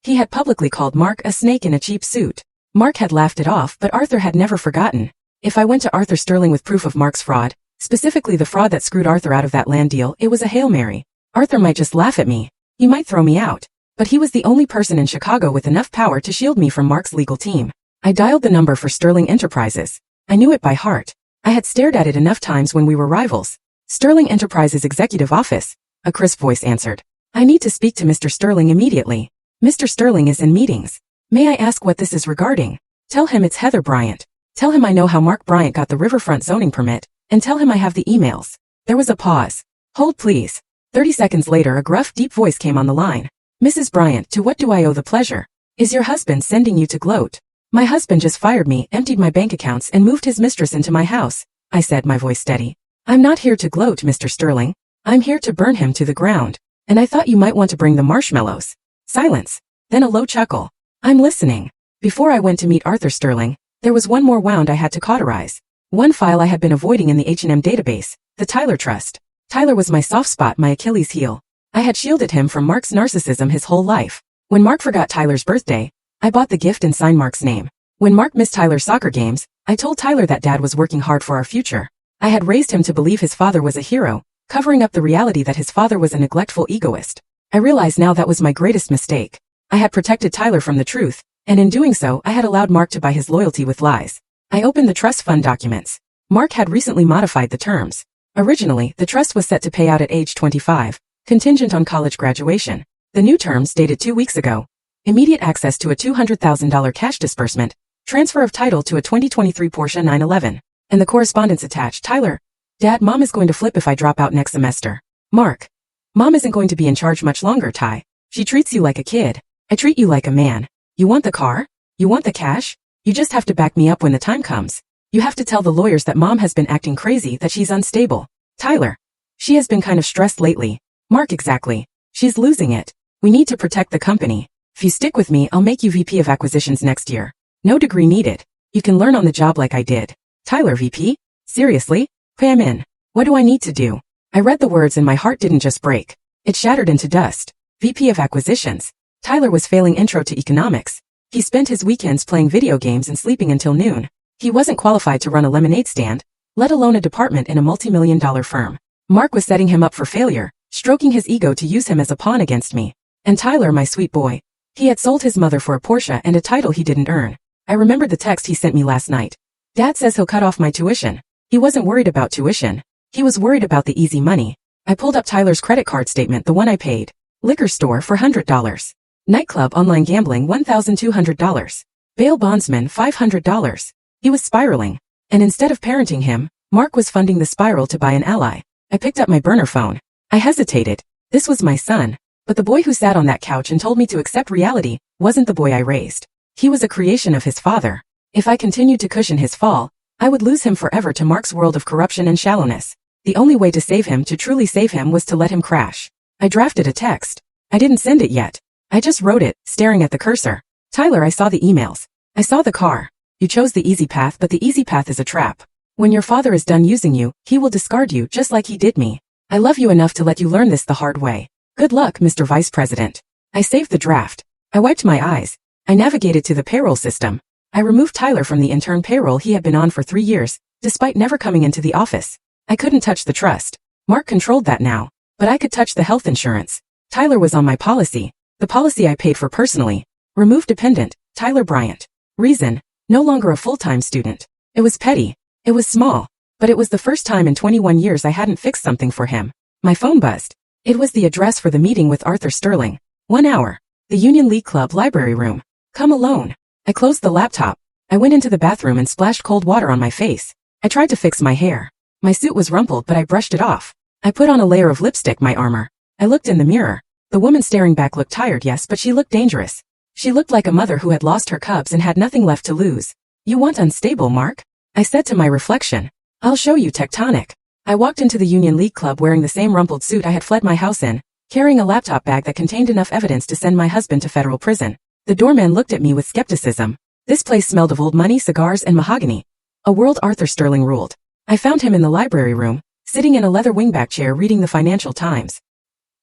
He had publicly called Mark a snake in a cheap suit. Mark had laughed it off, but Arthur had never forgotten. If I went to Arthur Sterling with proof of Mark's fraud, specifically the fraud that screwed Arthur out of that land deal, it was a Hail Mary. Arthur might just laugh at me. He might throw me out. But he was the only person in Chicago with enough power to shield me from Mark's legal team. I dialed the number for Sterling Enterprises. I knew it by heart. I had stared at it enough times when we were rivals. Sterling Enterprises Executive Office. A crisp voice answered. I need to speak to Mr. Sterling immediately. Mr. Sterling is in meetings. May I ask what this is regarding? Tell him it's Heather Bryant. Tell him I know how Mark Bryant got the riverfront zoning permit, and tell him I have the emails. There was a pause. Hold please. 30 seconds later a gruff, deep voice came on the line. Mrs. Bryant, to what do I owe the pleasure? Is your husband sending you to gloat? My husband just fired me, emptied my bank accounts, and moved his mistress into my house, I said, my voice steady. I'm not here to gloat, Mr. Sterling. I'm here to burn him to the ground. And I thought you might want to bring the marshmallows. Silence. Then a low chuckle. I'm listening. Before I went to meet Arthur Sterling, there was one more wound I had to cauterize. One file I had been avoiding in the H&M database, the Tyler Trust. Tyler was my soft spot, my Achilles heel. I had shielded him from Mark's narcissism his whole life. When Mark forgot Tyler's birthday, I bought the gift and signed Mark's name. When Mark missed Tyler's soccer games, I told Tyler that Dad was working hard for our future. I had raised him to believe his father was a hero, covering up the reality that his father was a neglectful egoist. I realize now that was my greatest mistake. I had protected Tyler from the truth, and in doing so I had allowed Mark to buy his loyalty with lies. I opened the trust fund documents. Mark had recently modified the terms. Originally, the trust was set to pay out at age 25, contingent on college graduation. The new terms dated 2 weeks ago. Immediate access to a $200,000 cash disbursement, transfer of title to a 2023 Porsche 911, and the correspondence attached. Tyler, Dad, Mom is going to flip if I drop out next semester. Mark, Mom isn't going to be in charge much longer, Ty. She treats you like a kid. I treat you like a man. You want the car? You want the cash? You just have to back me up when the time comes. You have to tell the lawyers that Mom has been acting crazy, that she's unstable. Tyler, she has been kind of stressed lately. Mark, exactly. She's losing it. We need to protect the company. If you stick with me, I'll make you VP of Acquisitions next year. No degree needed. You can learn on the job like I did. Tyler, VP? Seriously? Okay, I'm in. What do I need to do? I read the words and my heart didn't just break. It shattered into dust. VP of Acquisitions. Tyler was failing intro to economics. He spent his weekends playing video games and sleeping until noon. He wasn't qualified to run a lemonade stand, let alone a department in a multi-million-dollar firm. Mark was setting him up for failure, stroking his ego to use him as a pawn against me. And Tyler, my sweet boy, he had sold his mother for a Porsche and a title he didn't earn. I remembered the text he sent me last night. Dad says he'll cut off my tuition. He wasn't worried about tuition. He was worried about the easy money. I pulled up Tyler's credit card statement, the one I paid. Liquor store for $100. Nightclub, online gambling, $1,200. Bail bondsman, $500. He was spiraling. And instead of parenting him, Mark was funding the spiral to buy an ally. I picked up my burner phone. I hesitated. This was my son. But the boy who sat on that couch and told me to accept reality wasn't the boy I raised. He was a creation of his father. If I continued to cushion his fall, I would lose him forever to Mark's world of corruption and shallowness. The only way to save him, to truly save him, was to let him crash. I drafted a text. I didn't send it yet. I just wrote it, staring at the cursor. Tyler, I saw the emails. I saw the car. You chose the easy path, but the easy path is a trap. When your father is done using you, he will discard you just like he did me. I love you enough to let you learn this the hard way. Good luck, Mr. Vice President. I saved the draft. I wiped my eyes. I navigated to the payroll system. I removed Tyler from the intern payroll he had been on for 3 years, despite never coming into the office. I couldn't touch the trust. Mark controlled that now. But I could touch the health insurance. Tyler was on my policy. The policy I paid for personally. Remove dependent, Tyler Bryant. Reason, no longer a full-time student. It was petty. It was small. But it was the first time in 21 years I hadn't fixed something for him. My phone buzzed. It was the address for the meeting with Arthur Sterling. 1 hour. The Union League Club library room. Come alone. I closed the laptop. I went into the bathroom and splashed cold water on my face. I tried to fix my hair. My suit was rumpled, but I brushed it off. I put on a layer of lipstick, my armor. I looked in the mirror. The woman staring back looked tired, yes, but she looked dangerous. She looked like a mother who had lost her cubs and had nothing left to lose. You want unstable, Mark? I said to my reflection. I'll show you tectonic. I walked into the Union League Club wearing the same rumpled suit I had fled my house in, carrying a laptop bag that contained enough evidence to send my husband to federal prison. The doorman looked at me with skepticism. This place smelled of old money, cigars, and mahogany. A world Arthur Sterling ruled. I found him in the library room, sitting in a leather wingback chair reading the Financial Times.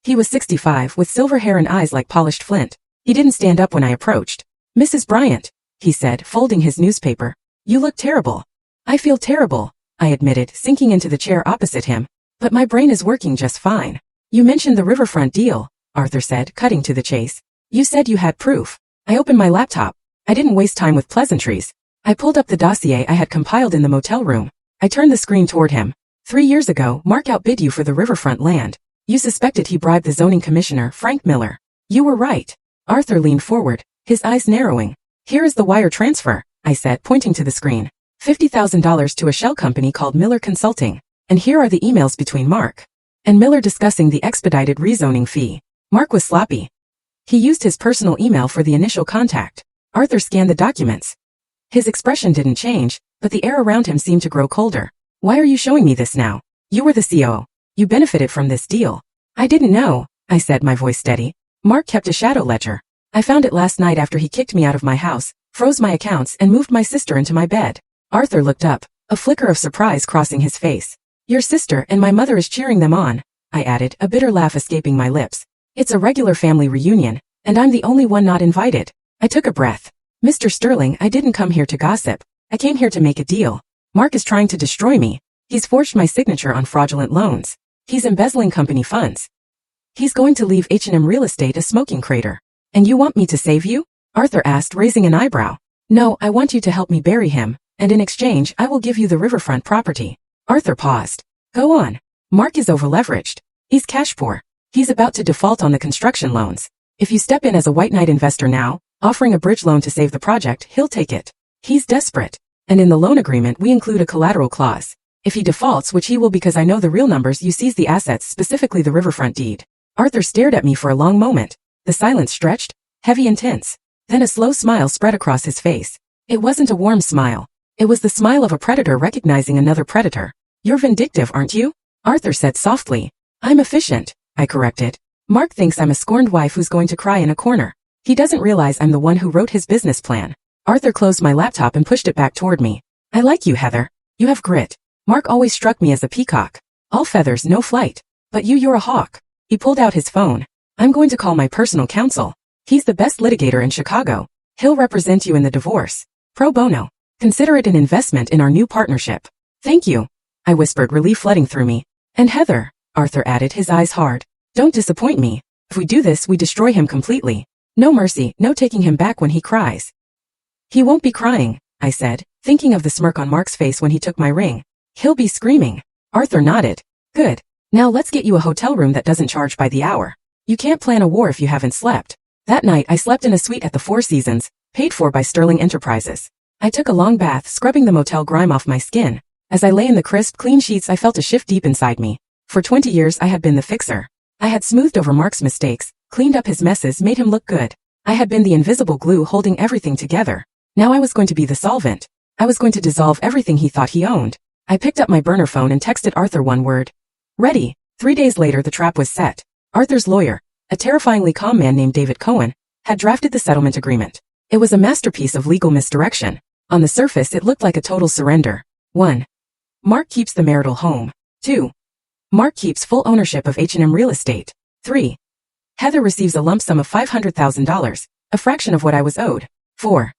He was 65, with silver hair and eyes like polished flint. He didn't stand up when I approached. Mrs. Bryant, he said, folding his newspaper. You look terrible. I feel terrible, I admitted, sinking into the chair opposite him. But my brain is working just fine. You mentioned the riverfront deal, Arthur said, cutting to the chase. You said you had proof. I opened my laptop. I didn't waste time with pleasantries. I pulled up the dossier I had compiled in the motel room. I turned the screen toward him. 3 years ago, Mark outbid you for the riverfront land. You suspected he bribed the zoning commissioner, Frank Miller. You were right. Arthur leaned forward, his eyes narrowing. Here is the wire transfer, I said, pointing to the screen. $50,000 to a shell company called Miller Consulting. And here are the emails between Mark and Miller discussing the expedited rezoning fee. Mark was sloppy. He used his personal email for the initial contact. Arthur scanned the documents. His expression didn't change, but the air around him seemed to grow colder. Why are you showing me this now? You were the COO. You benefited from this deal. I didn't know, I said, my voice steady. Mark kept a shadow ledger. I found it last night after he kicked me out of my house, froze my accounts, and moved my sister into my bed. Arthur looked up, a flicker of surprise crossing his face. Your sister and my mother is cheering them on, I added, a bitter laugh escaping my lips. It's a regular family reunion, and I'm the only one not invited. I took a breath. Mr. Sterling, I didn't come here to gossip. I came here to make a deal. Mark is trying to destroy me. He's forged my signature on fraudulent loans. He's embezzling company funds. He's going to leave H&M Real Estate a smoking crater. And you want me to save you? Arthur asked, raising an eyebrow. No, I want you to help me bury him, and in exchange I will give you the riverfront property. Arthur paused. Go on. Mark is overleveraged. He's cash poor. He's about to default on the construction loans. If you step in as a white knight investor now, offering a bridge loan to save the project, he'll take it. He's desperate. And in the loan agreement we include a collateral clause. If he defaults, which he will because I know the real numbers, you seize the assets, specifically the riverfront deed. Arthur stared at me for a long moment. The silence stretched, heavy and tense. Then a slow smile spread across his face. It wasn't a warm smile. It was the smile of a predator recognizing another predator. You're vindictive, aren't you? Arthur said softly. I'm efficient, I corrected. Mark thinks I'm a scorned wife who's going to cry in a corner. He doesn't realize I'm the one who wrote his business plan. Arthur closed my laptop and pushed it back toward me. I like you, Heather. You have grit. Mark always struck me as a peacock. All feathers, no flight. But you're a hawk. He pulled out his phone. I'm going to call my personal counsel. He's the best litigator in Chicago. He'll represent you in the divorce. Pro bono. Consider it an investment in our new partnership. Thank you, I whispered, relief flooding through me. And Heather, Arthur added, his eyes hard. Don't disappoint me. If we do this, we destroy him completely. No mercy, no taking him back when he cries. He won't be crying, I said, thinking of the smirk on Mark's face when he took my ring. He'll be screaming. Arthur nodded. Good. Now let's get you a hotel room that doesn't charge by the hour. You can't plan a war if you haven't slept. That night I slept in a suite at the Four Seasons, paid for by Sterling Enterprises. I took a long bath, scrubbing the motel grime off my skin. As I lay in the crisp, clean sheets, I felt a shift deep inside me. For 20 years I had been the fixer. I had smoothed over Mark's mistakes, cleaned up his messes, made him look good. I had been the invisible glue holding everything together. Now I was going to be the solvent. I was going to dissolve everything he thought he owned. I picked up my burner phone and texted Arthur one word. Ready. 3 days later the trap was set. Arthur's lawyer, a terrifyingly calm man named David Cohen, had drafted the settlement agreement. It was a masterpiece of legal misdirection. On the surface, it looked like a total surrender. 1. Mark keeps the marital home. 2. Mark keeps full ownership of H&M real estate. 3. Heather receives a lump sum of $500,000, a fraction of what I was owed. 4.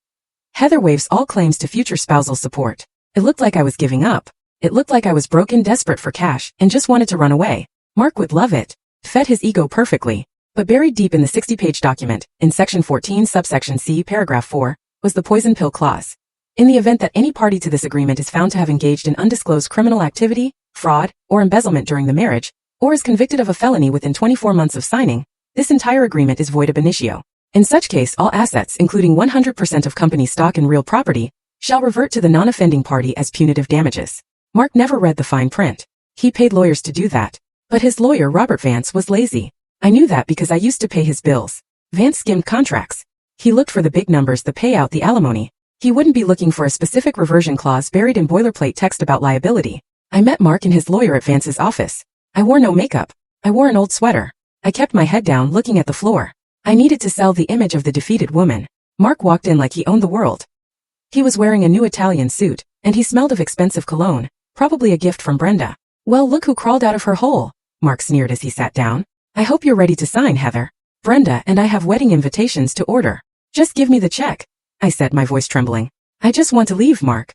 Heather waives all claims to future spousal support. It looked like I was giving up. It looked like I was broken, desperate for cash, and just wanted to run away. Mark would love it. Fed his ego perfectly. But buried deep in the 60-page document, in Section 14, Subsection C, Paragraph 4, was the poison pill clause. In the event that any party to this agreement is found to have engaged in undisclosed criminal activity, fraud, or embezzlement during the marriage, or is convicted of a felony within 24 months of signing, this entire agreement is void ab initio. In such case, all assets, including 100% of company stock and real property, shall revert to the non-offending party as punitive damages. Mark never read the fine print. He paid lawyers to do that. But his lawyer, Robert Vance, was lazy. I knew that because I used to pay his bills. Vance skimmed contracts. He looked for the big numbers, the payout, the alimony. He wouldn't be looking for a specific reversion clause buried in boilerplate text about liability. I met Mark and his lawyer at Vance's office. I wore no makeup. I wore an old sweater. I kept my head down, looking at the floor. I needed to sell the image of the defeated woman. Mark walked in like he owned the world. He was wearing a new Italian suit, and he smelled of expensive cologne, probably a gift from Brenda. Well, look who crawled out of her hole, Mark sneered as he sat down. I hope you're ready to sign, Heather. Brenda and I have wedding invitations to order. Just give me the check, I said, my voice trembling. I just want to leave, Mark.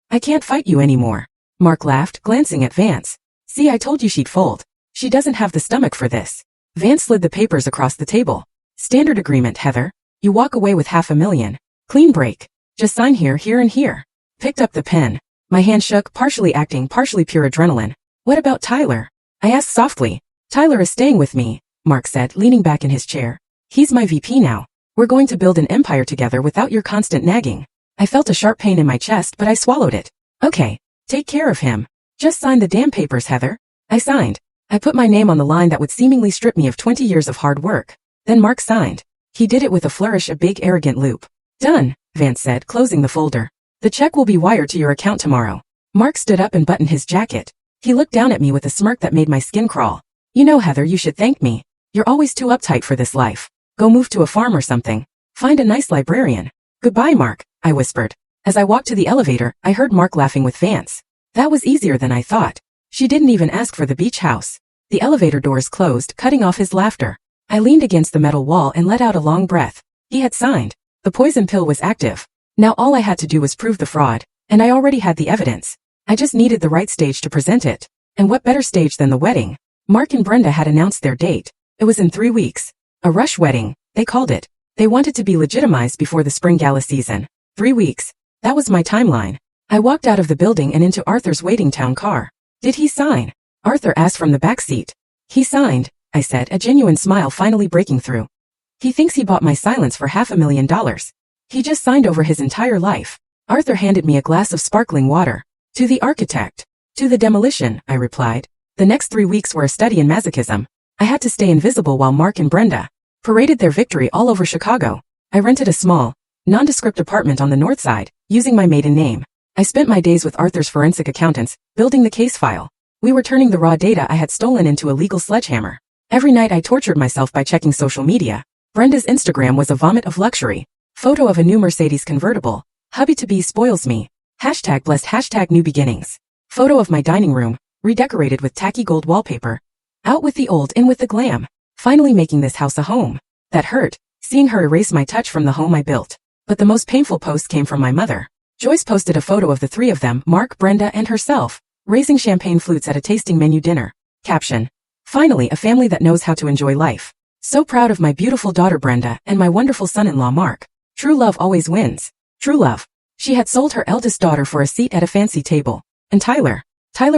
I can't fight you anymore. Mark laughed, glancing at Vance. See, I told you she'd fold. She doesn't have the stomach for this. Vance slid the papers across the table. Standard agreement, Heather. You walk away with $500,000. Clean break. Just sign here, here, and here. Picked up the pen. My hand shook, partially acting, partially pure adrenaline. What about Tyler? I asked softly. Tyler is staying with me, Mark said, leaning back in his chair. He's my VP now. We're going to build an empire together without your constant nagging. I felt a sharp pain in my chest, but I swallowed it. Okay, take care of him. Just sign the damn papers, Heather. I signed. I put my name on the line that would seemingly strip me of 20 years of hard work. Then Mark signed. He did it with a flourish, a big arrogant loop. Done, Vance said, closing the folder. The check will be wired to your account tomorrow. Mark stood up and buttoned his jacket. He looked down at me with a smirk that made my skin crawl. You know, Heather, you should thank me. You're always too uptight for this life. Go move to a farm or something. Find a nice librarian. Goodbye, Mark, I whispered. As I walked to the elevator, I heard Mark laughing with Vance. That was easier than I thought. She didn't even ask for the beach house. The elevator doors closed, cutting off his laughter. I leaned against the metal wall and let out a long breath. He had signed. The poison pill was active. Now all I had to do was prove the fraud, and I already had the evidence. I just needed the right stage to present it. And what better stage than the wedding? Mark and Brenda had announced their date. It was in 3 weeks. A rush wedding, they called it. They wanted to be legitimized before the spring gala season. 3 weeks. That was my timeline. I walked out of the building and into Arthur's waiting town car. Did he sign? Arthur asked from the back seat. He signed, I said, a genuine smile finally breaking through. He thinks he bought my silence for $500,000. He just signed over his entire life. Arthur handed me a glass of sparkling water. To the architect. To the demolition, I replied. The next 3 weeks were a study in masochism. I had to stay invisible while Mark and Brenda paraded their victory all over Chicago. I rented a small, nondescript apartment on the north side, using my maiden name. I spent my days with Arthur's forensic accountants, building the case file. We were turning the raw data I had stolen into a legal sledgehammer. Every night I tortured myself by checking social media. Brenda's Instagram was a vomit of luxury. Photo of a new Mercedes convertible. Hubby-to-be spoils me. Hashtag blessed, hashtag new beginnings. Photo of my dining room, redecorated with tacky gold wallpaper. Out with the old, in with the glam. Finally making this house a home. That hurt, seeing her erase my touch from the home I built. But the most painful post came from my mother. Joyce posted a photo of the 3 of them, Mark, Brenda, and herself, raising champagne flutes at a tasting menu dinner. Caption. Finally, a family that knows how to enjoy life. So proud of my beautiful daughter Brenda and my wonderful son-in-law Mark. True love always wins. True love. She had sold her eldest daughter for a seat at a fancy table. And Tyler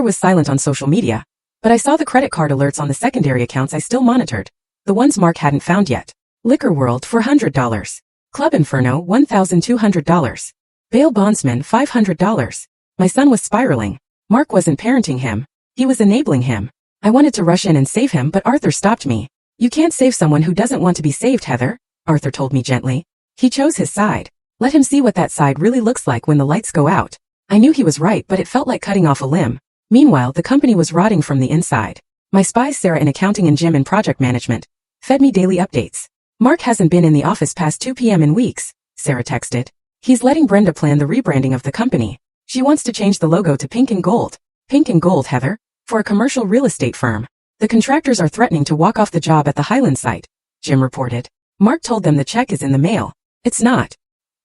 was silent on social media. But I saw the credit card alerts on the secondary accounts I still monitored. The ones Mark hadn't found yet. Liquor World $400. Club Inferno $1,200. Bail Bondsman $500. My son was spiraling. Mark wasn't parenting him. He was enabling him. I wanted to rush in and save him, but Arthur stopped me. You can't save someone who doesn't want to be saved, Heather, Arthur told me gently. He chose his side. Let him see what that side really looks like when the lights go out. I knew he was right, but it felt like cutting off a limb. Meanwhile, the company was rotting from the inside. My spies, Sarah in accounting and Jim in project management, fed me daily updates. Mark hasn't been in the office past 2 p.m. in weeks. Sarah texted. He's letting Brenda plan the rebranding of the company. She wants to change the logo to pink and gold. Pink and gold, Heather? For a commercial real estate firm. The contractors are threatening to walk off the job at the Highland site, Jim reported. Mark told them the check is in the mail. It's not.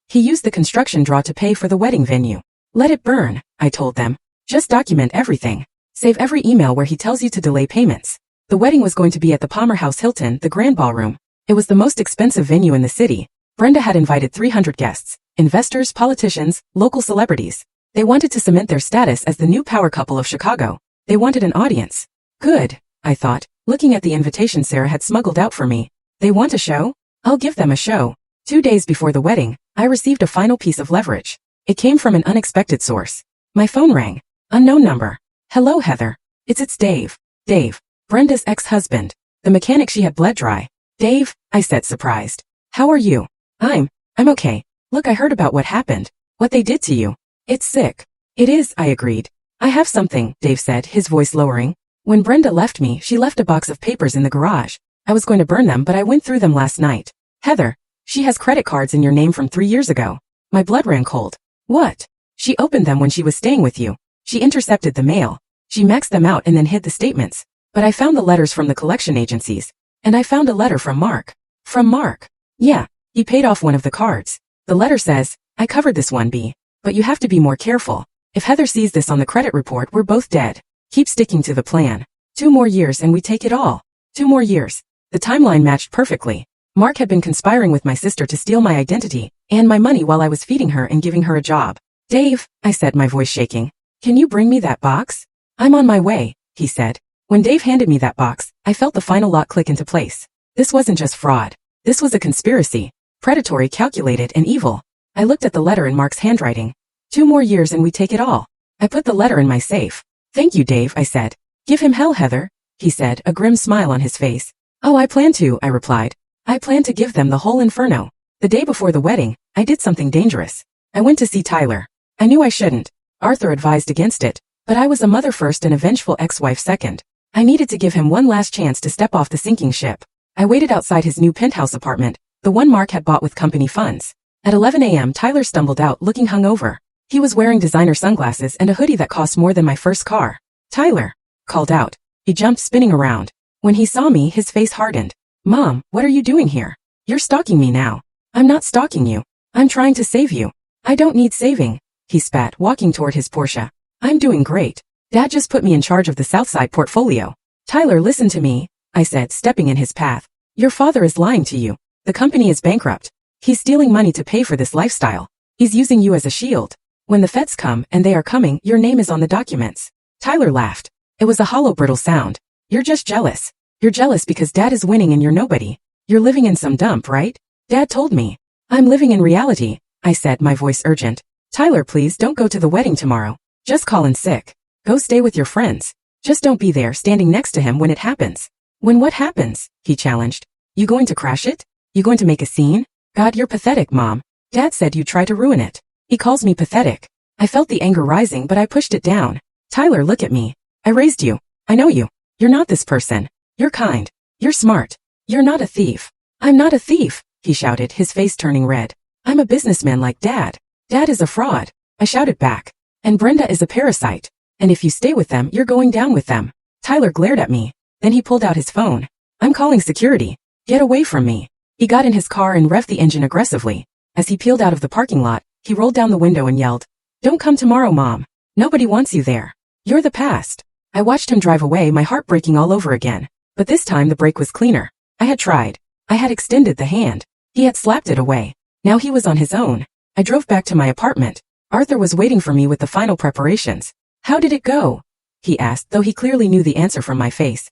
He used the construction draw to pay for the wedding venue. Let it burn, I told them. Just document everything. Save every email where he tells you to delay payments. The wedding was going to be at the Palmer House Hilton, the Grand Ballroom. It was the most expensive venue in the city. Brenda had invited 300 guests, investors, politicians, local celebrities. They wanted to cement their status as the new power couple of Chicago. They wanted an audience. Good, I thought, looking at the invitation Sarah had smuggled out for me. They want a show? I'll give them a show. 2 days before the wedding, I received a final piece of leverage. It came from an unexpected source. My phone rang. Unknown number. Hello, Heather. It's Dave. Dave, Brenda's ex-husband. The mechanic she had bled dry. Dave, I said surprised. How are you? I'm okay. Look, I heard about what happened. What they did to you. It's sick. It is, I agreed. I have something, Dave said, his voice lowering. When Brenda left me, she left a box of papers in the garage. I was going to burn them, but I went through them last night. Heather, she has credit cards in your name from 3 years ago. My blood ran cold. What? She opened them when she was staying with you. She intercepted the mail. She maxed them out and then hid the statements. But I found the letters from the collection agencies. And I found a letter from Mark. From Mark? Yeah, he paid off one of the cards. The letter says, I covered this one, B. But you have to be more careful. If Heather sees this on the credit report, we're both dead. Keep sticking to the plan. 2 more years and we take it all. 2 more years. The timeline matched perfectly. Mark had been conspiring with my sister to steal my identity and my money while I was feeding her and giving her a job. Dave, I said, my voice shaking. Can you bring me that box? I'm on my way, he said. When Dave handed me that box, I felt the final lock click into place. This wasn't just fraud. This was a conspiracy. Predatory, calculated, and evil. I looked at the letter in Mark's handwriting. 2 more years and we take it all. I put the letter in my safe. Thank you, Dave, I said. Give him hell, Heather, he said, a grim smile on his face. Oh, I plan to, I replied. I plan to give them the whole inferno. The day before the wedding, I did something dangerous. I went to see Tyler. I knew I shouldn't. Arthur advised against it, but I was a mother first and a vengeful ex-wife second. I needed to give him one last chance to step off the sinking ship. I waited outside his new penthouse apartment, the one Mark had bought with company funds. At 11 a.m. Tyler stumbled out looking hungover. He was wearing designer sunglasses and a hoodie that cost more than my first car. Tyler, called out. He jumped, spinning around. When he saw me, his face hardened. Mom, what are you doing here? You're stalking me now. I'm not stalking you. I'm trying to save you. I don't need saving, he spat, walking toward his Porsche. I'm doing great. Dad just put me in charge of the Southside portfolio. Tyler, listen to me, I said, stepping in his path. Your father is lying to you. The company is bankrupt. He's stealing money to pay for this lifestyle. He's using you as a shield. When the feds come, and they are coming, your name is on the documents. Tyler laughed. It was a hollow, brittle sound. You're just jealous. You're jealous because Dad is winning and you're nobody. You're living in some dump, right? Dad told me. I'm living in reality, I said, my voice urgent. Tyler, please don't go to the wedding tomorrow. Just call in sick. Go stay with your friends. Just don't be there standing next to him when it happens. When what happens? He challenged. You going to crash it? You going to make a scene? God, you're pathetic, Mom. Dad said you'd try to ruin it. He calls me pathetic. I felt the anger rising, but I pushed it down. Tyler, look at me. I raised you. I know you. You're not this person. You're kind. You're smart. You're not a thief. I'm not a thief, he shouted, his face turning red. I'm a businessman like Dad. Dad is a fraud. I shouted back. And Brenda is a parasite. And if you stay with them, you're going down with them. Tyler glared at me. Then he pulled out his phone. I'm calling security. Get away from me. He got in his car and revved the engine aggressively. As he peeled out of the parking lot, he rolled down the window and yelled, Don't come tomorrow, Mom. Nobody wants you there. You're the past. I watched him drive away, my heart breaking all over again. But this time the brake was cleaner. I had tried. I had extended the hand. He had slapped it away. Now he was on his own. I drove back to my apartment. Arthur was waiting for me with the final preparations. How did it go? He asked, though he clearly knew the answer from my face.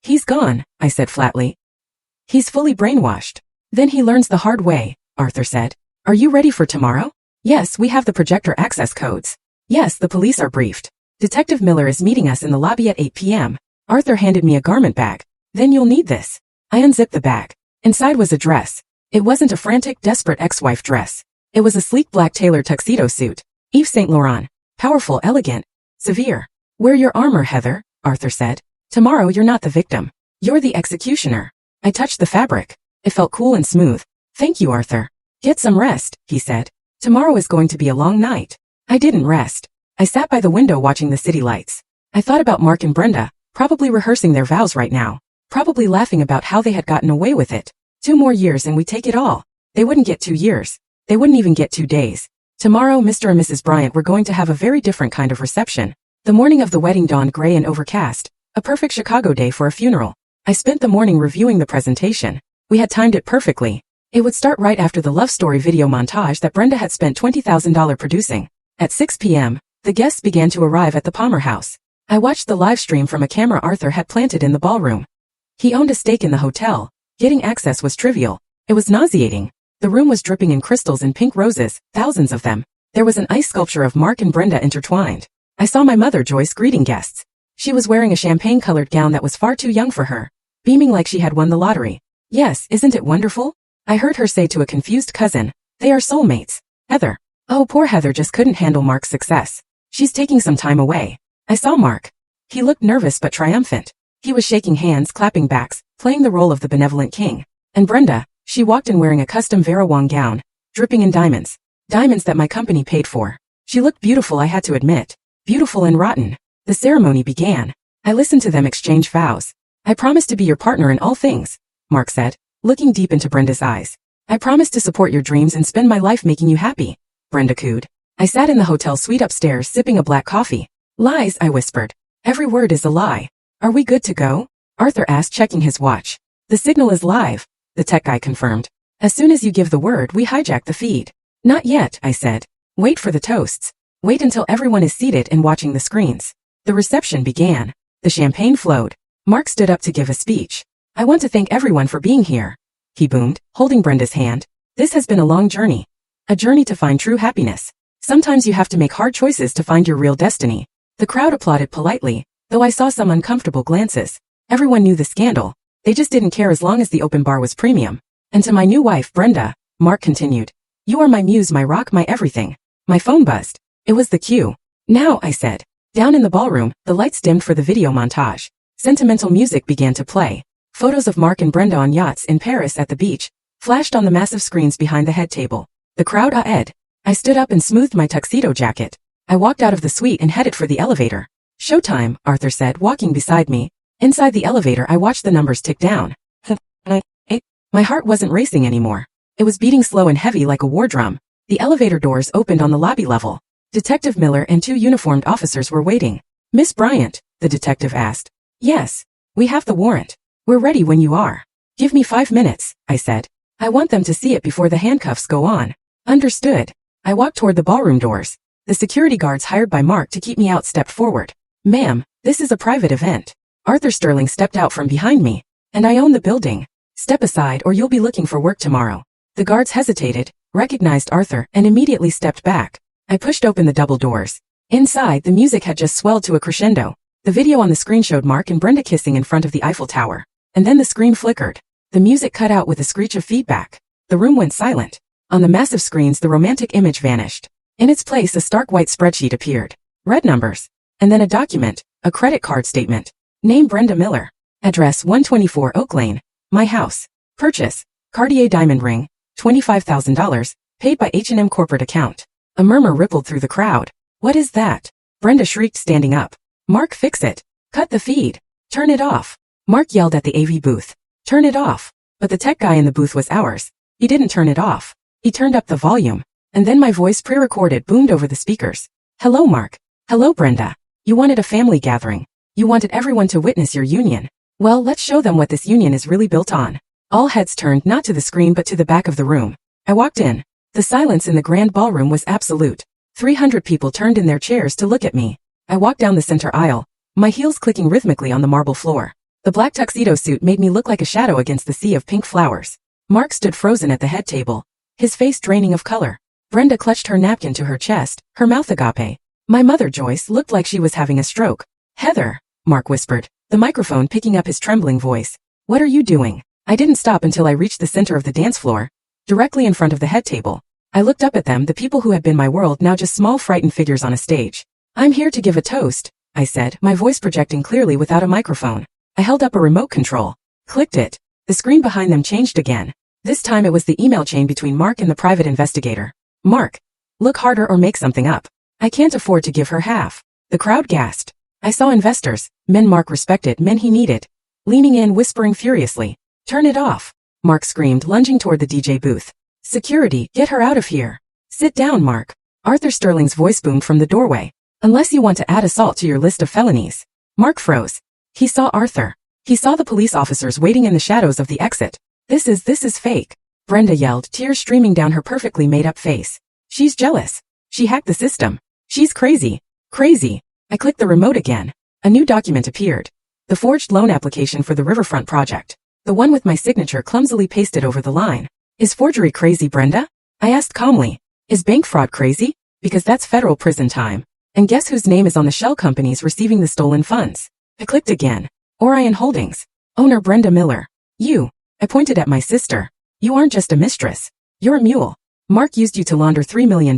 He's gone, I said flatly. He's fully brainwashed. Then he learns the hard way, Arthur said. Are you ready for tomorrow? Yes, we have the projector access codes. Yes, the police are briefed. Detective Miller is meeting us in the lobby at 8 p.m. Arthur handed me a garment bag. Then you'll need this. I unzipped the bag. Inside was a dress. It wasn't a frantic, desperate ex-wife dress. It was a sleek black tailored tuxedo suit. Yves Saint Laurent. Powerful, elegant, severe. Wear your armor, Heather, Arthur said. Tomorrow you're not the victim. You're the executioner. I touched the fabric. It felt cool and smooth. Thank you, Arthur. Get some rest, he said. Tomorrow is going to be a long night. I didn't rest. I sat by the window watching the city lights. I thought about Mark and Brenda, probably rehearsing their vows right now. Probably laughing about how they had gotten away with it. 2 more years and we take it all. They wouldn't get 2 years. They wouldn't even get 2 days. Tomorrow Mr. and Mrs. Bryant were going to have a very different kind of reception. The morning of the wedding dawned gray and overcast. A perfect Chicago day for a funeral. I spent the morning reviewing the presentation. We had timed it perfectly. It would start right after the love story video montage that Brenda had spent $20,000 producing. At 6 p.m., the guests began to arrive at the Palmer house. I watched the live stream from a camera Arthur had planted in the ballroom. He owned a stake in the hotel. Getting access was trivial. It was nauseating. The room was dripping in crystals and pink roses, thousands of them. There was an ice sculpture of Mark and Brenda intertwined. I saw my mother Joyce greeting guests. She was wearing a champagne-colored gown that was far too young for her, beaming like she had won the lottery. Yes, isn't it wonderful? I heard her say to a confused cousin, they are soulmates. Heather. Oh, poor Heather just couldn't handle Mark's success. She's taking some time away. I saw Mark. He looked nervous but triumphant. He was shaking hands, clapping backs, playing the role of the benevolent king. And Brenda, she walked in wearing a custom Vera Wang gown, dripping in diamonds. Diamonds that my company paid for. She looked beautiful, I had to admit. Beautiful and rotten. The ceremony began. I listened to them exchange vows. I promise to be your partner in all things, Mark said, looking deep into Brenda's eyes. I promise to support your dreams and spend my life making you happy, Brenda cooed. I sat in the hotel suite upstairs sipping a black coffee. Lies, I whispered. Every word is a lie. Are we good to go? Arthur asked, checking his watch. The signal is live, the tech guy confirmed. As soon as you give the word, we hijack the feed. Not yet, I said. Wait for the toasts. Wait until everyone is seated and watching the screens. The reception began. The champagne flowed. Mark stood up to give a speech. I want to thank everyone for being here, he boomed, holding Brenda's hand. This has been a long journey. A journey to find true happiness. Sometimes you have to make hard choices to find your real destiny. The crowd applauded politely, though I saw some uncomfortable glances. Everyone knew the scandal. They just didn't care as long as the open bar was premium. And to my new wife, Brenda, Mark continued. You are my muse, my rock, my everything. My phone buzzed. It was the cue. Now, I said. Down in the ballroom, the lights dimmed for the video montage. Sentimental music began to play. Photos of Mark and Brenda on yachts in Paris at the beach flashed on the massive screens behind the head table. The crowd ah-ed. I stood up and smoothed my tuxedo jacket. I walked out of the suite and headed for the elevator. Showtime, Arthur said, walking beside me. Inside the elevator, I watched the numbers tick down. My heart wasn't racing anymore. It was beating slow and heavy like a war drum. The elevator doors opened on the lobby level. Detective Miller and 2 uniformed officers were waiting. Miss Bryant, the detective asked. Yes. We have the warrant. We're ready when you are. Give me 5 minutes, I said. I want them to see it before the handcuffs go on. Understood. I walked toward the ballroom doors. The security guards hired by Mark to keep me out stepped forward. Ma'am, this is a private event. Arthur Sterling stepped out from behind me. And I own the building. Step aside or you'll be looking for work tomorrow. The guards hesitated, recognized Arthur, and immediately stepped back. I pushed open the double doors. Inside, the music had just swelled to a crescendo. The video on the screen showed Mark and Brenda kissing in front of the Eiffel Tower. And then the screen flickered. The music cut out with a screech of feedback. The room went silent. On the massive screens, the romantic image vanished. In its place, a stark white spreadsheet appeared. Red numbers. And then a document, a credit card statement. Name Brenda Miller. Address 124 Oak Lane. My house. Purchase. Cartier diamond ring. $25,000. Paid by H&M corporate account. A murmur rippled through the crowd. What is that? Brenda shrieked, standing up. Mark, fix it. Cut the feed. Turn it off. Mark yelled at the AV booth. Turn it off. But the tech guy in the booth was ours. He didn't turn it off. He turned up the volume. And then my voice, pre-recorded, boomed over the speakers. Hello, Mark. Hello, Brenda. You wanted a family gathering. You wanted everyone to witness your union. Well, let's show them what this union is really built on. All heads turned not to the screen but to the back of the room. I walked in. The silence in the grand ballroom was absolute. 300 people turned in their chairs to look at me. I walked down the center aisle, my heels clicking rhythmically on the marble floor. The black tuxedo suit made me look like a shadow against the sea of pink flowers. Mark stood frozen at the head table, his face draining of color. Brenda clutched her napkin to her chest, her mouth agape. My mother, Joyce, looked like she was having a stroke. Heather, Mark whispered, the microphone picking up his trembling voice. What are you doing? I didn't stop until I reached the center of the dance floor, directly in front of the head table. I looked up at them, the people who had been my world, now just small frightened figures on a stage. I'm here to give a toast, I said, my voice projecting clearly without a microphone. I held up a remote control. Clicked it. The screen behind them changed again. This time it was the email chain between Mark and the private investigator. Mark, look harder or make something up. I can't afford to give her half. The crowd gasped. I saw investors, men Mark respected, men he needed, leaning in, whispering furiously. Turn it off, Mark screamed, lunging toward the DJ booth. Security, get her out of here. Sit down, Mark. Arthur Sterling's voice boomed from the doorway. Unless you want to add assault to your list of felonies. Mark froze. He saw Arthur. He saw the police officers waiting in the shadows of the exit. This is fake. Brenda yelled, tears streaming down her perfectly made-up face. She's jealous. She hacked the system. She's crazy. Crazy. I clicked the remote again. A new document appeared. The forged loan application for the Riverfront project. The one with my signature clumsily pasted over the line. Is forgery crazy, Brenda? I asked calmly. Is bank fraud crazy? Because that's federal prison time. And guess whose name is on the shell companies receiving the stolen funds? I clicked again. Orion Holdings. Owner Brenda Miller. You. I pointed at my sister. You aren't just a mistress. You're a mule. Mark used you to launder $3 million.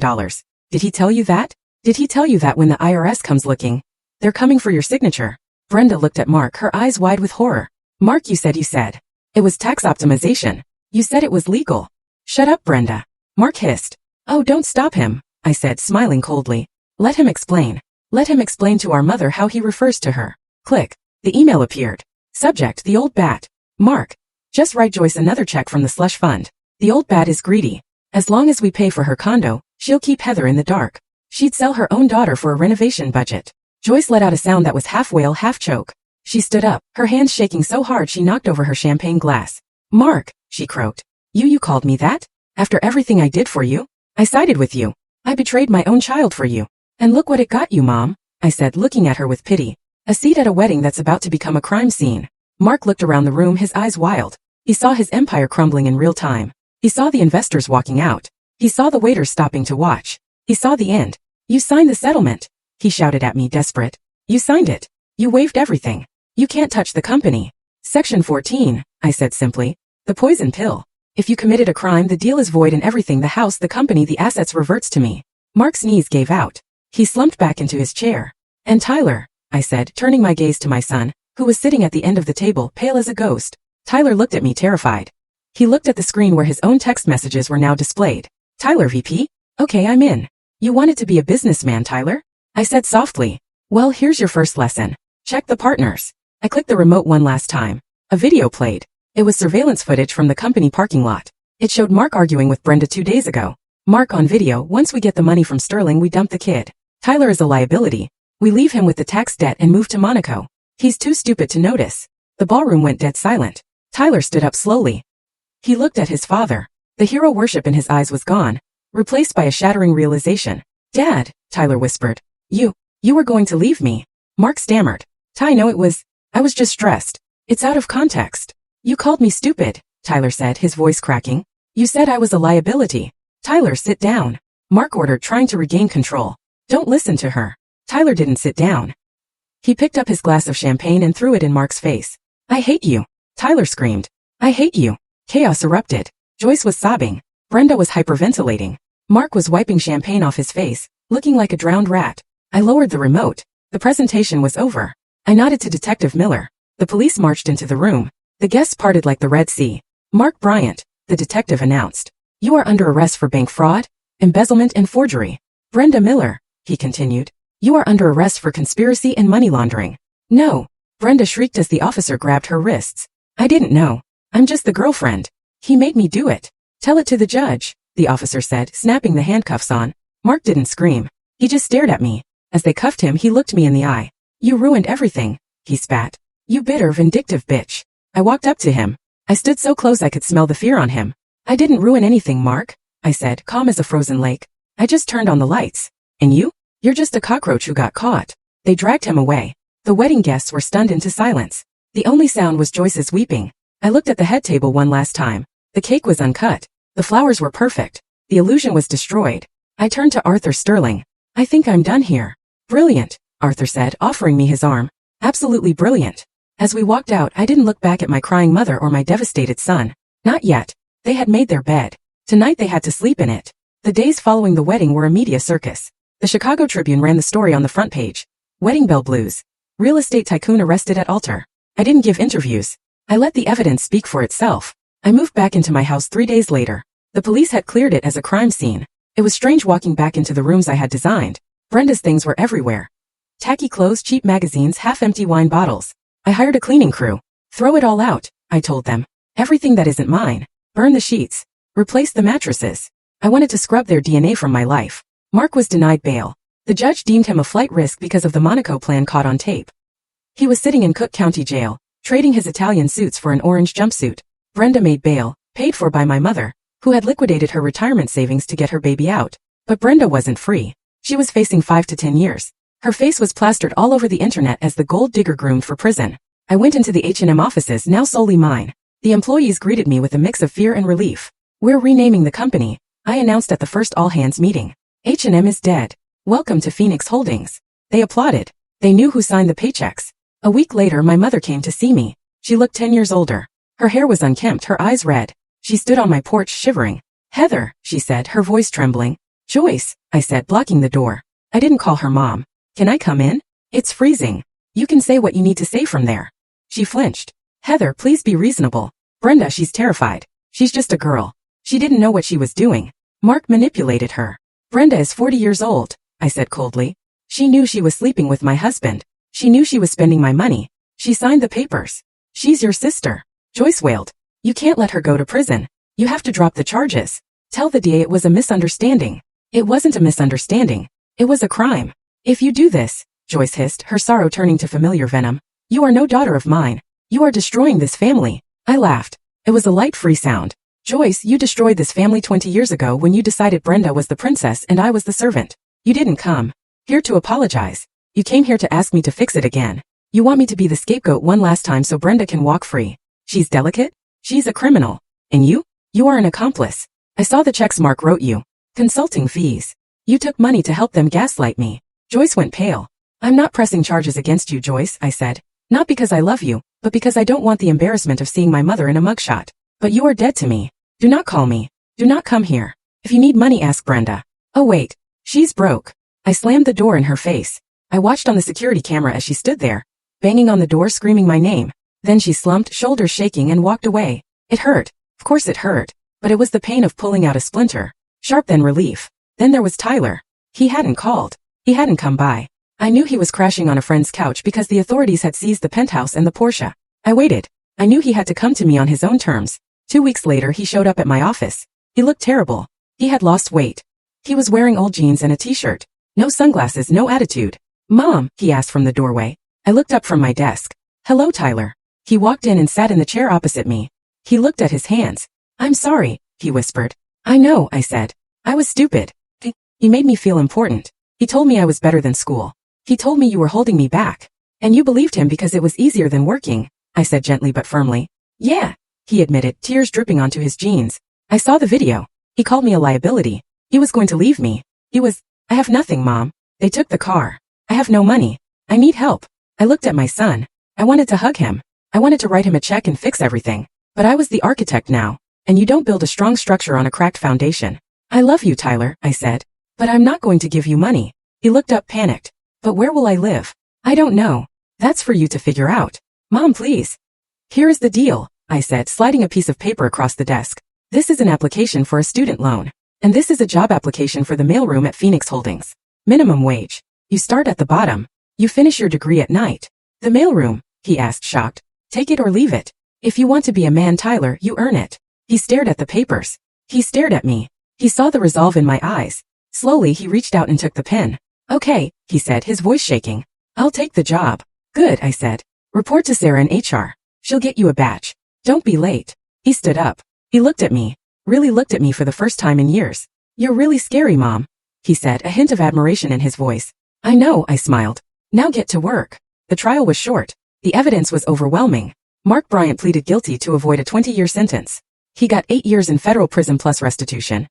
Did he tell you that? Did he tell you that when the IRS comes looking, they're coming for your signature? Brenda looked at Mark, her eyes wide with horror. Mark, you said. It was tax optimization. You said it was legal. Shut up, Brenda. Mark hissed. Oh, don't stop him, I said, smiling coldly. Let him explain. Let him explain to our mother how he refers to her. Click. The email appeared. Subject, the old bat. Mark. Just write Joyce another check from the slush fund. The old bat is greedy. As long as we pay for her condo, she'll keep Heather in the dark. She'd sell her own daughter for a renovation budget. Joyce let out a sound that was half wail, half choke. She stood up, her hands shaking so hard she knocked over her champagne glass. Mark, she croaked. You called me that? After everything I did for you? I sided with you. I betrayed my own child for you. And look what it got you, Mom, I said, looking at her with pity. A seat at a wedding that's about to become a crime scene. Mark looked around the room, his eyes wild. He saw his empire crumbling in real time. He saw the investors walking out. He saw the waiters stopping to watch. He saw the end. You signed the settlement, he shouted at me, desperate. You signed it. You waived everything. You can't touch the company. Section 14, I said simply. The poison pill. If you committed a crime, the deal is void and everything, the house, the company, the assets, reverts to me. Mark's knees gave out. He slumped back into his chair. And Tyler, I said, turning my gaze to my son, who was sitting at the end of the table, pale as a ghost. Tyler looked at me, terrified. He looked at the screen where his own text messages were now displayed. Tyler, VP? Okay, I'm in. You wanted to be a businessman, Tyler? I said softly. Well, here's your first lesson. Check the partners. I clicked the remote one last time. A video played. It was surveillance footage from the company parking lot. It showed Mark arguing with Brenda 2 days ago. Mark on video, once we get the money from Sterling, we dump the kid. Tyler is a liability. We leave him with the tax debt and move to Monaco. He's too stupid to notice. The ballroom went dead silent. Tyler stood up slowly. He looked at his father. The hero worship in his eyes was gone, replaced by a shattering realization. Dad, Tyler whispered. You were going to leave me. Mark stammered. Ty, no, I was just stressed. It's out of context. You called me stupid, Tyler said, his voice cracking. You said I was a liability. Tyler, sit down. Mark ordered, trying to regain control. Don't listen to her. Tyler didn't sit down. He picked up his glass of champagne and threw it in Mark's face. I hate you. Tyler screamed. I hate you. Chaos erupted. Joyce was sobbing. Brenda was hyperventilating. Mark was wiping champagne off his face, looking like a drowned rat. I lowered the remote. The presentation was over. I nodded to Detective Miller. The police marched into the room. The guests parted like the Red Sea. Mark Bryant, the detective announced. You are under arrest for bank fraud, embezzlement and forgery. Brenda Miller, he continued. You are under arrest for conspiracy and money laundering. No, Brenda shrieked as the officer grabbed her wrists. I didn't know. I'm just the girlfriend. He made me do it. Tell it to the judge, the officer said, snapping the handcuffs on. Mark didn't scream. He just stared at me. As they cuffed him, he looked me in the eye. You ruined everything, he spat. You bitter, vindictive bitch. I walked up to him. I stood so close I could smell the fear on him. I didn't ruin anything, Mark, I said, calm as a frozen lake. I just turned on the lights. And you? You're just a cockroach who got caught. They dragged him away. The wedding guests were stunned into silence. The only sound was Joyce's weeping. I looked at the head table one last time. The cake was uncut. The flowers were perfect. The illusion was destroyed. I turned to Arthur Sterling. I think I'm done here. Brilliant, Arthur said, offering me his arm. Absolutely brilliant. As we walked out, I didn't look back at my crying mother or my devastated son. Not yet. They had made their bed. Tonight they had to sleep in it. The days following the wedding were a media circus. The Chicago Tribune ran the story on the front page. Wedding bell blues. Real estate tycoon arrested at altar. I didn't give interviews. I let the evidence speak for itself. I moved back into my house 3 days later. The police had cleared it as a crime scene. It was strange walking back into the rooms I had designed. Brenda's things were everywhere. Tacky clothes, cheap magazines, half-empty wine bottles. I hired a cleaning crew. Throw it all out, I told them. Everything that isn't mine. Burn the sheets. Replace the mattresses. I wanted to scrub their DNA from my life. Mark was denied bail. The judge deemed him a flight risk because of the Monaco plan caught on tape. He was sitting in Cook County Jail, trading his Italian suits for an orange jumpsuit. Brenda made bail, paid for by my mother, who had liquidated her retirement savings to get her baby out. But Brenda wasn't free. She was facing 5 to 10 years. Her face was plastered all over the internet as the gold digger groomed for prison. I went into the H&M offices, now solely mine. The employees greeted me with a mix of fear and relief. We're renaming the company, I announced at the first all-hands meeting. H&M is dead. Welcome to Phoenix Holdings. They applauded. They knew who signed the paychecks. A week later, my mother came to see me. She looked 10 years older. Her hair was unkempt, her eyes red. She stood on my porch shivering. Heather, she said, her voice trembling. Joyce, I said, blocking the door. I didn't call her mom. Can I come in? It's freezing. You can say what you need to say from there. She flinched. Heather, please be reasonable. Brenda, she's terrified. She's just a girl. She didn't know what she was doing. Mark manipulated her. Brenda is 40 years old, I said coldly. She knew she was sleeping with my husband. She knew she was spending my money. She signed the papers. She's your sister. Joyce wailed. You can't let her go to prison. You have to drop the charges. Tell the DA it was a misunderstanding. It wasn't a misunderstanding. It was a crime. If you do this, Joyce hissed, her sorrow turning to familiar venom, you are no daughter of mine. You are destroying this family. I laughed. It was a light, free sound. Joyce, you destroyed this family 20 years ago when you decided Brenda was the princess and I was the servant. You didn't come here to apologize. You came here to ask me to fix it again. You want me to be the scapegoat one last time so Brenda can walk free. She's delicate. She's a criminal. And you? You are an accomplice. I saw the checks Mark wrote you. Consulting fees. You took money to help them gaslight me. Joyce went pale. I'm not pressing charges against you, Joyce, I said. Not because I love you, but because I don't want the embarrassment of seeing my mother in a mugshot. But you are dead to me. Do not call me. Do not come here. If you need money, ask Brenda. Oh wait. She's broke. I slammed the door in her face. I watched on the security camera as she stood there, banging on the door, screaming my name. Then she slumped, shoulders shaking, and walked away. It hurt. Of course it hurt. But it was the pain of pulling out a splinter. Sharp, then relief. Then there was Tyler. He hadn't called. He hadn't come by. I knew he was crashing on a friend's couch because the authorities had seized the penthouse and the Porsche. I waited. I knew he had to come to me on his own terms. 2 weeks later, he showed up at my office. He looked terrible. He had lost weight. He was wearing old jeans and a t-shirt. No sunglasses, no attitude. Mom, he asked from the doorway. I looked up from my desk. Hello, Tyler. He walked in and sat in the chair opposite me. He looked at his hands. I'm sorry, he whispered. I know, I said. I was stupid. He made me feel important. He told me I was better than school. He told me you were holding me back. And you believed him because it was easier than working, I said gently but firmly. Yeah, he admitted, tears dripping onto his jeans. I saw the video. He called me a liability. He was going to leave me. I have nothing, Mom. They took the car. I have no money. I need help. I looked at my son. I wanted to hug him. I wanted to write him a check and fix everything. But I was the architect now. And you don't build a strong structure on a cracked foundation. I love you, Tyler, I said. But I'm not going to give you money. He looked up, panicked. But where will I live? I don't know. That's for you to figure out. Mom, please. Here is the deal, I said, sliding a piece of paper across the desk. This is an application for a student loan. And this is a job application for the mailroom at Phoenix Holdings. Minimum wage. You start at the bottom. You finish your degree at night. The mailroom, he asked, shocked. Take it or leave it. If you want to be a man, Tyler, you earn it. He stared at the papers. He stared at me. He saw the resolve in my eyes. Slowly, he reached out and took the pen. Okay, he said, his voice shaking. I'll take the job. Good, I said. Report to Sarah in HR. She'll get you a badge. Don't be late. He stood up. He looked at me. Really looked at me for the first time in years. You're really scary, Mom, he said, a hint of admiration in his voice. I know, I smiled. Now get to work. The trial was short. The evidence was overwhelming. Mark Bryant pleaded guilty to avoid a 20-year sentence. He got 8 years in federal prison plus restitution.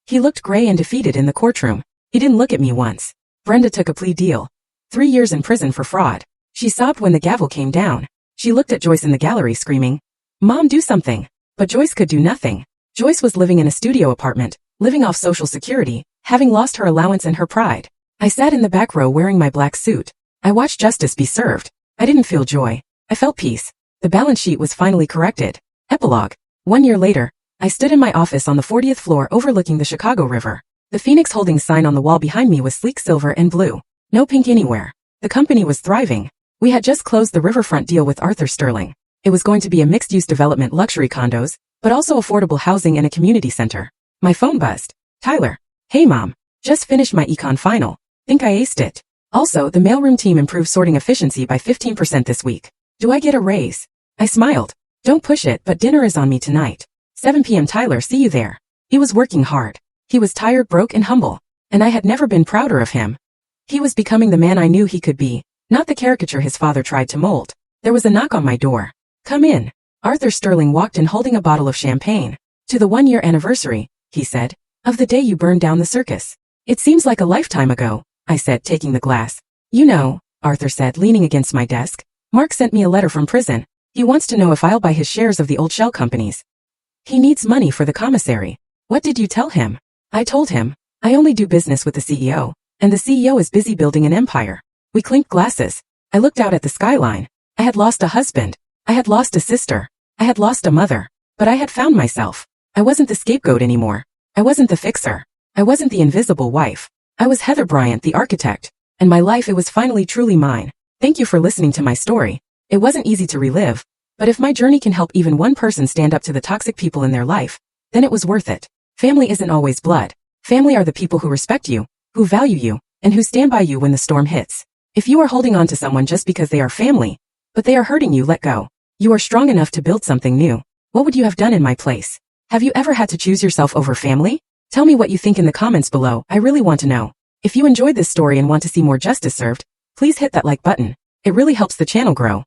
He looked gray and defeated in the courtroom. He didn't look at me once. Brenda took a plea deal. 3 years in prison for fraud. She sobbed when the gavel came down. She looked at Joyce in the gallery screaming, Mom, do something. But Joyce could do nothing. Joyce was living in a studio apartment, living off Social Security, having lost her allowance and her pride. I sat in the back row wearing my black suit. I watched justice be served. I didn't feel joy. I felt peace. The balance sheet was finally corrected. Epilogue. 1 year later, I stood in my office on the 40th floor overlooking the Chicago River. The Phoenix Holdings sign on the wall behind me was sleek silver and blue. No pink anywhere. The company was thriving. We had just closed the riverfront deal with Arthur Sterling. It was going to be a mixed-use development, luxury condos, but also affordable housing and a community center. My phone buzzed. Tyler. Hey mom. Just finished my econ final. Think I aced it. Also, the mailroom team improved sorting efficiency by 15% this week. Do I get a raise? I smiled. Don't push it, but dinner is on me tonight. 7 p.m. Tyler, see you there. He was working hard. He was tired, broke, and humble. And I had never been prouder of him. He was becoming the man I knew he could be, not the caricature his father tried to mold. There was a knock on my door. Come in. Arthur Sterling walked in holding a bottle of champagne. To the 1-year anniversary, he said, of the day you burned down the circus. It seems like a lifetime ago, I said, taking the glass. You know, Arthur said, leaning against my desk. Mark sent me a letter from prison. He wants to know if I'll buy his shares of the old shell companies. He needs money for the commissary. What did you tell him? I told him, I only do business with the CEO, and the CEO is busy building an empire. We clinked glasses. I looked out at the skyline. I had lost a husband. I had lost a sister. I had lost a mother. But I had found myself. I wasn't the scapegoat anymore. I wasn't the fixer. I wasn't the invisible wife. I was Heather Bryant, the architect. And my life, it was finally truly mine. Thank you for listening to my story. It wasn't easy to relive. But if my journey can help even one person stand up to the toxic people in their life, then it was worth it. Family isn't always blood. Family are the people who respect you, who value you, and who stand by you when the storm hits. If you are holding on to someone just because they are family, but they are hurting you, let go. You are strong enough to build something new. What would you have done in my place? Have you ever had to choose yourself over family? Tell me what you think in the comments below. I really want to know. If you enjoyed this story and want to see more justice served, please hit that like button. It really helps the channel grow.